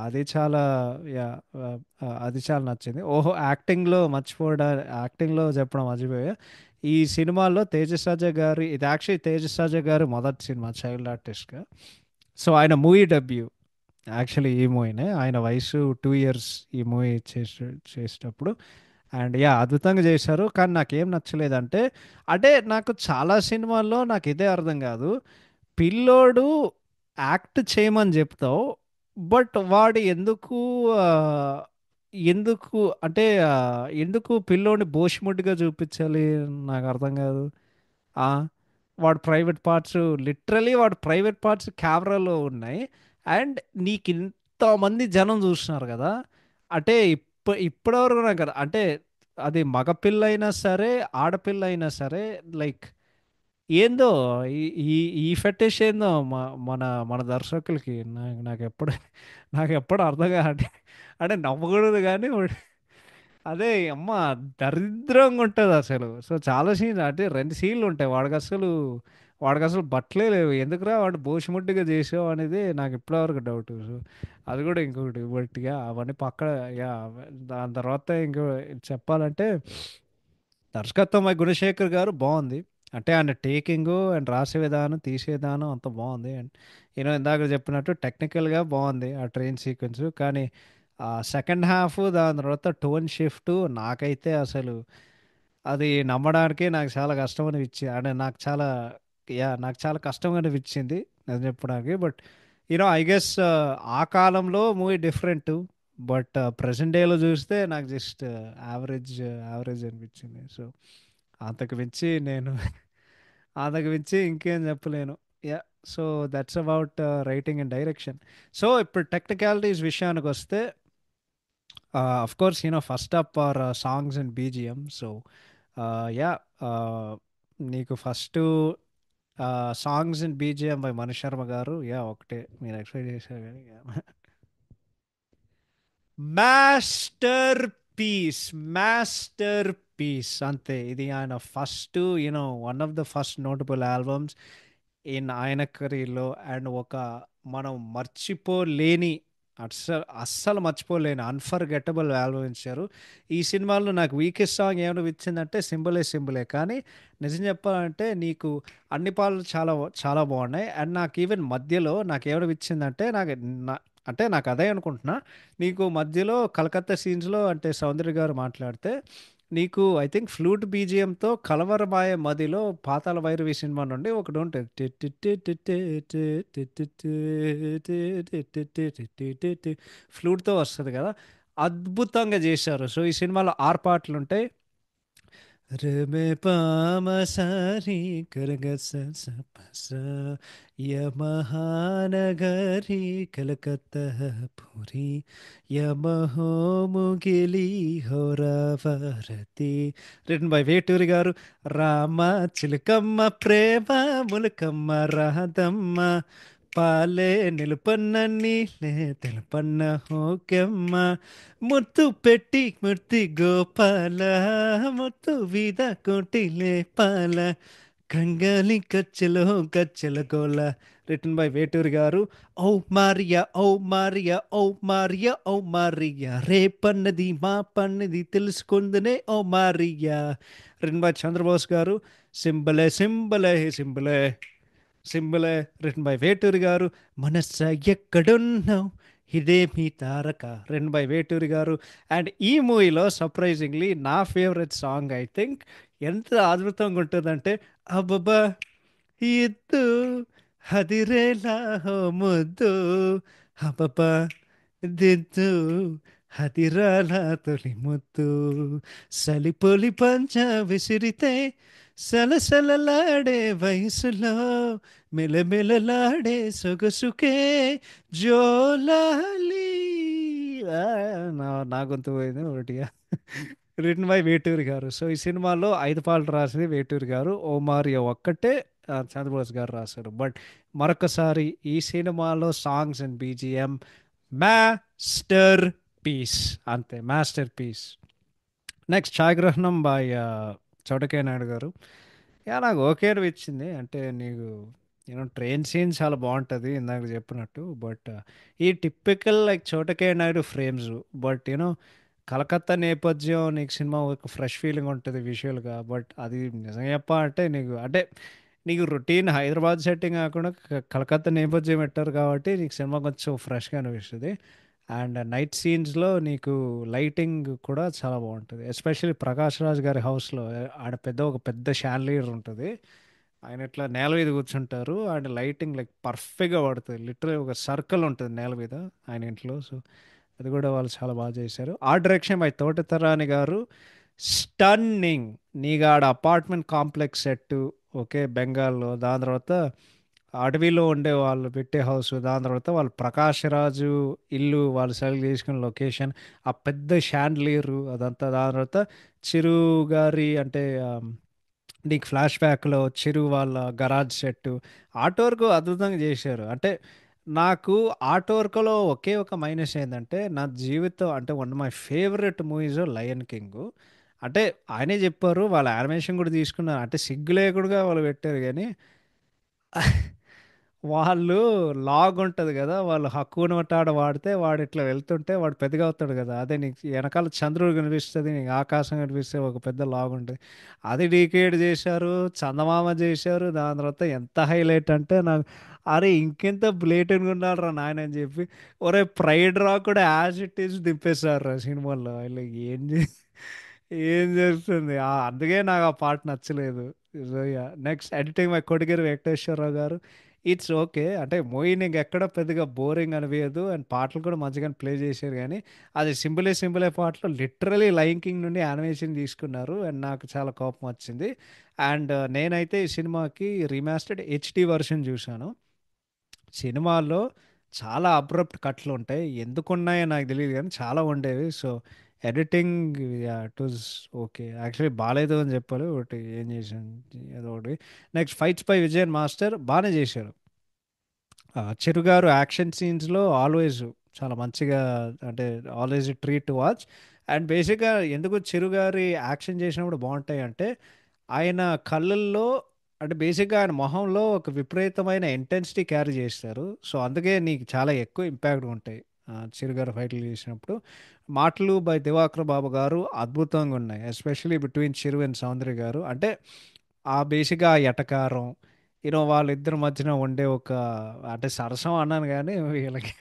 అది చాలా యాహ్! అది చాలా నచ్చింది. యాక్టింగ్‌లో చెప్పడం మర్చిపోయా. ఈ సినిమాలో 'తేజస్ రాజా' గారి ఇది యాక్చువల్లీ 'తేజస్ రాజా' గారి మొదటి సినిమా చైల్డ్ ఆర్టిస్ట్‌గా. సో, ఆయన మూవీ డెబ్యూ యాక్చువల్లీ ఈ మూవీనే. ఆయన వయసు 2 ఇయర్స్ ఈ మూవీ చేసేటప్పుడు. అండ్ అద్భుతంగా చేశారు. కానీ నాకేం నచ్చలేదంటే, అంటే నాకు చాలా సినిమాల్లో నాకిదే అర్థం కాదు. పిల్లోడు యాక్ట్ చేయమని చెప్తావు. బట్ వాడు ఆహ్, ఎందుకు పిల్లోడిని భోషిముడ్డిగా చూపించాలి? నాకు అర్థం కాదు. ఆ! వాడి ప్రైవేట్ పార్ట్స్ కెమెరాలో ఉన్నాయి. అండ్ నీకింతమంది జనం చూస్తున్నారు గదా! అంటే ఇప్పటివరకు అంటే అది మగపిల్లయినా సరే, ఆడపిల్లయినా సరే లైక్ ఏందో ఈ ఈ ఈ ఫెటిష్ ఏందో మన మన దర్శకులకి నాకెప్పుడు అర్థం కాదు. అంటే నవ్వకూడదు కానీ అదే అమ్మ దరిద్రంగా ఉంటుంది అసలు. సో చాలా సీన్ అంటే 2 సీన్లు ఉంటాయి వాడికి అసలు బట్టలే లేవు. ఎందుకురా వాడు బోసిముడ్డిగా చేసావు అనేది నాకు ఇప్పటివరకు డౌట్. సో అది కూడా ఇంకొకటి బట్ యా అవన్నీ పక్క యా దాని తర్వాత ఇంకో చెప్పాలంటే దర్శకత్వం గుణశేఖర్ గారు బాగుంది. అంటే ఆయన టేకింగ్ అండ్ రాసే విధానం తీసే విధానం అంత బాగుంది. అండ్ ఇందాక చెప్పినట్టు టెక్నికల్గా బాగుంది ఆ ట్రైన్ సీక్వెన్స్. కానీ ఆ సెకండ్ హాఫ్ దాని తర్వాత టోన్ షిఫ్ట్ నాకైతే అసలు అది నమ్మడానికే నాకు చాలా కష్టం అనిపించింది. అంటే నాకు చాలా కష్టంగా అనిపించింది అది చెప్పడానికి. బట్ ఐ గెస్ ఆ కాలంలో మూవీ డిఫరెంట్. బట్ ప్రెసెంట్ డేలో చూస్తే నాకు జస్ట్ యావరేజ్ యావరేజ్ అనిపించింది. సో అంతకు మించి నేను అంతకు మించి ఇంకేం చెప్పలేను. Yeah so that's about writing and direction. So ఇప్పుడు టెక్నికాలిటీస్ విషయానికి వస్తే of course first up are songs and BGM. So yeah నీకు first songs and BGM by Mani Sharma గారు ఒకటే మీరు ఎక్స్పెక్ట్ చేశారు కానీ మాస్టర్ పీస్ మాస్టర్ పీస్ అంతే. ఇది ఆయన first one of the first notable albums ఆయన కెరీర్లో. అండ్ ఒక మనం మర్చిపోలేని అస్సలు మర్చిపోలేని అన్ఫర్గెటబుల్ ఆల్బమ్ ఇచ్చారు. ఈ సినిమాలో నాకు వీకెస్ట్ సాంగ్ ఏమైనా ఇచ్చిందంటే సింబలే సింబలే. కానీ నిజం చెప్పాలంటే నీకు అన్ని పాటలు చాలా చాలా బాగున్నాయి. అండ్ నాకు ఈవెన్ మధ్యలో నాకు ఏమైనా ఇచ్చిందంటే అంటే నాకు అదే అనుకుంటున్నా. నీకు మధ్యలో కలకత్తా సీన్స్లో అంటే సౌందర్య గారు మాట్లాడితే నీకు ఐ థింక్ ఫ్లూట్ బీజిఎంతో కలవరమాయ మదిలో పాతాళ భైరవి సినిమా నుండి ఒకటి ఉంటుంది. ఫ్లూట్తో వస్తుంది కదా, అద్భుతంగా చేశారు. సో ఈ సినిమాలో 6 పాటలు ఉంటాయి. రే పామసారి కరగస సపస యమహానగరి కలకత్తా పురి యమహో ముగిలి హోరావరతి. రిటన్ బై వేటూరి గారు. రామ చిలకమ్మ ప్రేమ ములకమ్మ రాధమ్మ పాలే నిలుపన్న నీలే తెలుపన్న హోకెమ్మ ముత్తు పెట్టి ముర్తి గోపాల ముత్తు వీద కోటిలే పాల కంగాలి కచ్చెలో కచ్చెల గోల. రిటన్ బై వేటూరి గారు. ఓ మారియా ఓ మారియా ఓ మారియా ఓ మారియా రే పన్నది మా పన్నది తెలుసుకుందనే ఓ మారియా. రిటన్ బై చంద్రబోస్ గారు. సింబలే సింబలే సింబలే సింబలే. రిటన్ బై వేటూరి గారు. మనస్స ఎక్కడున్నావు ఇదే మీ తారక. రిటన్ బై వేటూరి గారు. అండ్ ఈ మూవీలో సర్ప్రైజింగ్లీ నా ఫేవరెట్ సాంగ్ ఐ థింక్ ఎంత అద్భుతంగా ఉంటుందంటే అబ్బబ్బా ఇద్దు హదిరేలా హో ముద్దు అబ్బబ్బా దిద్దు హదిరాల తొలి ముద్దు సలిపొలి పంచ విసిరితే సలసలలాడే వయసులో మెలమెలలాడే సొగసుకే జోలాలి. నా గొంతు పోయింది ఒకటిగా. రిటన్ బై వేటూరి గారు. సో ఈ సినిమాలో 5 పాటలు రాసింది వేటూరి గారు. ఓ మారియో ఒక్కటే చంద్రబోస్ గారు రాశారు. బట్ మరొకసారి ఈ సినిమాలో songs and BGM masterpiece, అంతే మాస్టర్ పీస్. నెక్స్ట్ ఛాయాగ్రహణం బై చౌటకే నాయుడు గారు. నాకు ఓకే అనిపించింది. అంటే నీకు ట్రైన్ సీన్ చాలా బాగుంటుంది ఇందాక చెప్పినట్టు. బట్ ఈ typical like చోటకే Naidu frames. But Calcutta నేపథ్యం నీకు సినిమా ఒక ఫ్రెష్ ఫీలింగ్ ఉంటుంది విజువల్గా. బట్ అది నిజం చెప్పాలంటే నీకు రొటీన్ హైదరాబాద్ సెట్టింగ్ కాకుండా కలకత్తా నేపథ్యం పెట్టారు కాబట్టి నీకు సినిమా కొంచెం ఫ్రెష్గా అనిపిస్తుంది. అండ్ నైట్ సీన్స్లో నీకు లైటింగ్ కూడా చాలా బాగుంటుంది. ఎస్పెషల్లీ ప్రకాష్ రాజ్ గారి హౌస్లో ఆడ ఒక పెద్ద షాన్లియర్ ఉంటుంది. ఆయన ఇట్లా నేల మీద కూర్చుంటారు. ఆయన లైటింగ్ లైక్ పర్ఫెక్ట్గా పడుతుంది. లిటరల్ ఒక సర్కిల్ ఉంటుంది నేల మీద ఆయన ఇంట్లో. సో అది కూడా వాళ్ళు చాలా బాగా చేశారు. ఆ డైరెక్షన్ బై తోటతరాని గారు. స్టన్నింగ్. నీకు ఆడ అపార్ట్మెంట్ కాంప్లెక్స్ సెట్ ఓకే బెంగాల్లో. దాని తర్వాత అడవిలో ఉండే వాళ్ళు పెట్టే హౌస్. దాని తర్వాత వాళ్ళు ప్రకాష్ రాజు ఇల్లు వాళ్ళు సెలెక్ట్ చేసుకున్న లొకేషన్, ఆ పెద్ద షాండ్లియరు అదంతా. దాని తర్వాత చిరు గారి అంటే నీకు ఫ్లాష్ బ్యాక్‌లో 'చిరు' వాళ్ళ గరాజ్ సెట్టు, ఆర్ట్ వర్క్ అద్భుతంగా జేశారు. అంటే నాకు ఆర్ట్ వర్క్‌లో ఒకే ఒక మైనస్ ఏందంటే, నా జీవితం అంటే one of my favourite movies 'lion king.' అంటే ఆయనే జెప్పారు. వాళ్ళ యానిమేషన్ గూడా తీసుకున్నారు. అంటే సిగ్గు లేకుండా వాళ్ళు పెట్టారు గానీ వాళ్ళు లాగ్ ఉంటది గదా! వాళ్ళు 'హక్కున మటాడ' వాడితే వాడిట్లా వెళ్తుంటే వాడు పెద్దగా అవుతాడు గదా! అదే నీకు ఎనకాల చంద్రుడు కనిపిస్తది. నీకు ఆకాశం కనిపిస్తే ఒక పెద్ద లాగుంటది. అది డీకేడ్ జేశారు. చందమామ జేశారు. దాని తర్వాత ఎంత హైలైట్ అంటే నాకు అరే! ఇంకెంత బ్లేటెంట్‌గా ఉన్నాడురా నాయన అని జెప్పి ఒరేయ్! 'ప్రైడ్ రాక్' కూడా యాజ్ ఇట్ ఈజ్ దింపేశారురా సినిమాలో. ఈళ్ళు ఏం జరుగుతుంది? అందుకే నాకు ఆ పార్ట్ నచ్చలేదు. So, yeah! Next editing by కొడిగేరి Venkateswararao గారు. It's okay. అంటే మూవీ నీకెక్కడ పెద్దగా బోరింగ్ అనిపియదు. అండ్ పాటలు కూడా మంచిగానే ప్లే చేశారు గానీ, అది సింపులే పాటలు లిటరల్లీ 'లయన్ కింగ్' నుండి యానిమేషన్ తీసుకున్నారు. అండ్ నాకు చాలా కోపం వచ్చింది. అండ్ నేనైతే ఈ సినిమాకి రీమాస్టర్డ్ హెచ్‌డీ వెర్షన్ చూశాను. సినిమాల్లో చాలా అబ్రప్ట్ కట్లుంటాయి. ఎందుకున్నాయో నాకు తెలీదు గానీ చాలా ఉండేవి. So, editing yeah! It was okay. Actually బాలేదు అని చెప్పాలి. బట్ ఏం చేశాను ఏదో ఒకటి. Next 'fights by Vijayan master' బానే చేశారు. 'చిరు' గారు యాక్షన్ సీన్స్‌లో ఆల్‌వేస్ చాలా మంచిగా అంటే always treat to watch. And బేసిక్‌గా ఎందుకు 'చిరు' గారి యాక్షన్ చేసినప్పుడు బావుంటాయంటే, ఆయన కళ్ళల్లో అంటే బేసిక్‌గా ఆయన మొహంలో ఒక విపరీతమైన ఇంటెన్సిటీ క్యారీ చేస్తారు. సో, అందుకే నీకు చాలా ఎక్కువ ఇంపాక్ట్‌గా ఉంటాయి. 'చిరు' గారు ఫైట్‌లు చేసినప్పుడు. మాటలు బై దివాకర్ బాబు గారు అద్భుతంగా ఉన్నాయి. ఎస్పెషల్లీ బిట్వీన్ 'చిరు' అండ్ 'సౌందర్య' గారు. అంటే బేసిక్‌గా ఆ ఎటకారం, వాళ్ళిద్దరి మధ్యన ఉండే ఒక అంటే సరసం అన్నాను గానీ, వీళ్ళకి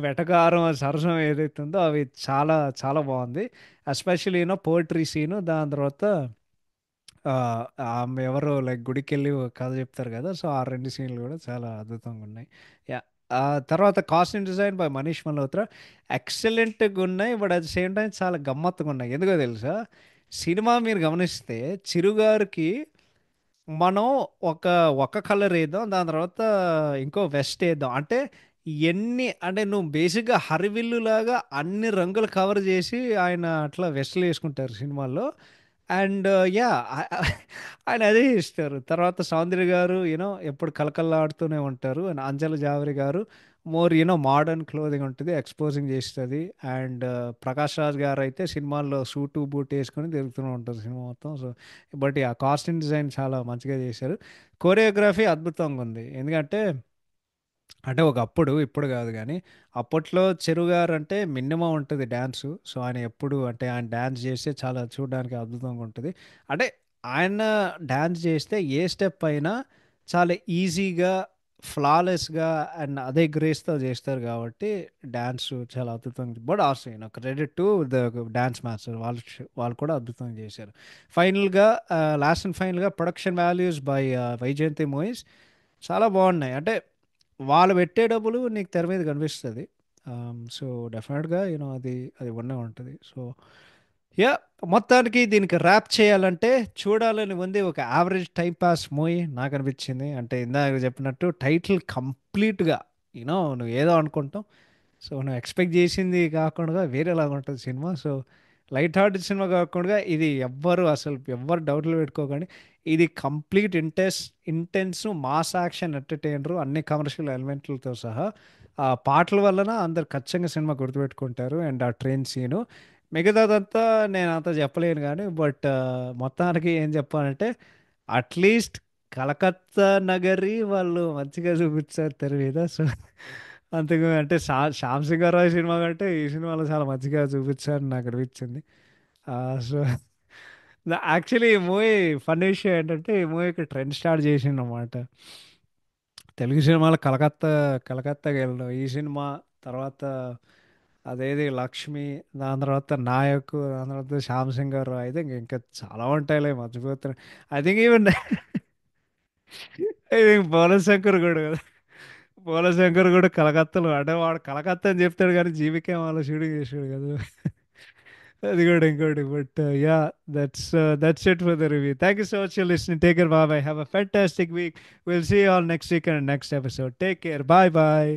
వెటకారం, సరసం ఏదైతే ఉందో అవి చాలా చాలా బావుంది. ఎస్పెషల్లీ పోయెట్రీ సీను దాని తర్వాత ఆమె ఎవరో లైక్ గుడికెళ్ళి ఒక కథ చెప్తారు గదా! సో, ఆ 2 సీన్‌లు గూడా చాలా అద్భుతంగున్నాయి. యాహ్! తర్వాత costume design by Manish Malhotra ఎక్సలెంట్‌గున్నాయి. But at the same time చాలా గమ్మత్తుగున్నాయి. ఎందుకో తెలుసా? సినిమా మీరు గమనిస్తే 'చిరు' గారికి మనం ఒక ఒక కలర్ ఏద్దాం. దాని తర్వాత ఇంకో వెస్ట్ ఏద్దాం. అంటే అంటే నువ్వు బేసిక్‌గా 'హరివిల్లు'లాగా అన్ని రంగులు కవర్ జేసి ఆయన అట్లా వెస్ట్‌లేసుకుంటారు సినిమాల్లో. And yeah! ఆయన అదే ఇస్తారు. తర్వాత 'సౌందర్య' గారు ఎప్పుడు కళకళలాడుతూనే ఉంటారు. అండ్ 'అంజలి జావేరి' గారు మోర్ మోడర్న్ క్లోదింగ్ ఉంటది. ఎక్స్‌పోజింగ్ చేస్తది. అండ్ 'ప్రకాష్ రాజ్' గారైతే సినిమాల్లో సూటు, బూట్ ఏసుకొని తిరుగుతూనే ఉంటారు సినిమా మొత్తం. సో, బట్ ఆ కాస్ట్యూమ్ డిజైన్ చాలా మంచిగా చేశారు. కొరియోగ్రఫీ అద్భుతంగుంది. ఎందుకంటే అంటే ఒకప్పుడు, ఇప్పుడు గాదు గానీ, అప్పట్లో 'చెరు' గారంటే మినిమమ్ ఉంటది డాన్సు. సో, ఆయన ఎప్పుడు అంటే ఆయన డాన్స్ జేస్తే చాలా చూడడానికి అద్భుతంగా ఉంటది. అంటే ఆయన డాన్స్ జేస్తే ఏ స్టెప్ అయినా చాలా ఈజీగా, ఫ్లాలెస్‌గా అండ్ అదే గ్రేస్‌తో జేస్తారు గాబట్టి డాన్సు చాలా అద్భుతంగా but also credit to the dance master వాళ్ళు కూడా అద్భుతంగా జేశారు. ఫైనల్‌గా లాస్ట్ అండ్ ఫైనల్‌గా production values by Vyjayanthi movies చాలా బాగున్నాయి. అంటే వాళ్ళు పెట్టే డబ్బులు నీకు తెర మీద కనిపిస్తది. సో, డెఫినిట్‌గా అది అది ఉండే ఉంటది. So, yeah! మొత్తానికి దీనికి ర్యాప్ చేయాలంటే చూడాలని ఉంది. ఒక యావరేజ్ టైమ్ పాస్ మూవీ నాకనిపించింది. అంటే ఇందాక చెప్పినట్టు టైటిల్ కంప్లీట్‌గా నువ్వేదో అనుకుంటావు. సో, నువ్వు ఎక్స్‌పెక్ట్ జేసింది కాకుండా వేరేలాగుంటది సినిమా. సో, లైట్ హార్టెడ్ సినిమా కాకుండా ఇది ఎవ్వరు డౌట్‌లు పెట్టుకోకండి. ఇది complete intense mass action entertainer అన్ని కమర్షియల్ ఎలిమెంట్‌లతో సహా. ఆ పాటల వలన అందరూ ఖచ్చితంగా సినిమా గుర్తుపెట్టుకుంటారు. అండ్ ఆ ట్రైన్ సీను. మిగతాదంతా నేనంత చెప్పలేను గానీ, బట్ మొత్తానికి ఏం చెప్పాలంటే అట్‌లీస్ట్ కలకత్తా నగరి వాళ్ళు మంచిగా చూపించారు తెర మీద. సో, అంతకు అంటే 'శ్యామ్ సింగరాయ్' సినిమా కంటే ఈ సినిమాలో చాలా మంచిగా చూపించారని నాకు అనిపించింది. సో, యాక్చువల్లీ ఈ మూవీ ఫన్నీ విషయం ఏంటంటే, ఈ మూవీకి ట్రెండ్ స్టార్ట్ చేసిందనమాట. తెలుగు సినిమాలో కలకత్తాకెళ్ళడం. ఈ సినిమా తర్వాత అదేది 'లక్ష్మి' దాని తర్వాత 'నాయక్' దాని తర్వాత 'శ్యామ్ సింగరాయ్' అయితే ఇంకా చాలా ఉంటాయిలే మర్చిపోతున్నా. I think even I think 'భోళశంకర్' కూడా కదా! 'భోళశంకర్' కూడా కలకత్తాలో అంటే వాడు కలకత్తా అని చెప్తాడు కానీ జీవికే వాళ్ళు షూటింగ్ చేసాడు కదా! అది కూడా ఇంకోటి but yeah! That's it for the review. Thank you so much for listening. Take care. Bye bye. Have a fantastic week. Will see you all next week and next episode. Take care. Bye bye.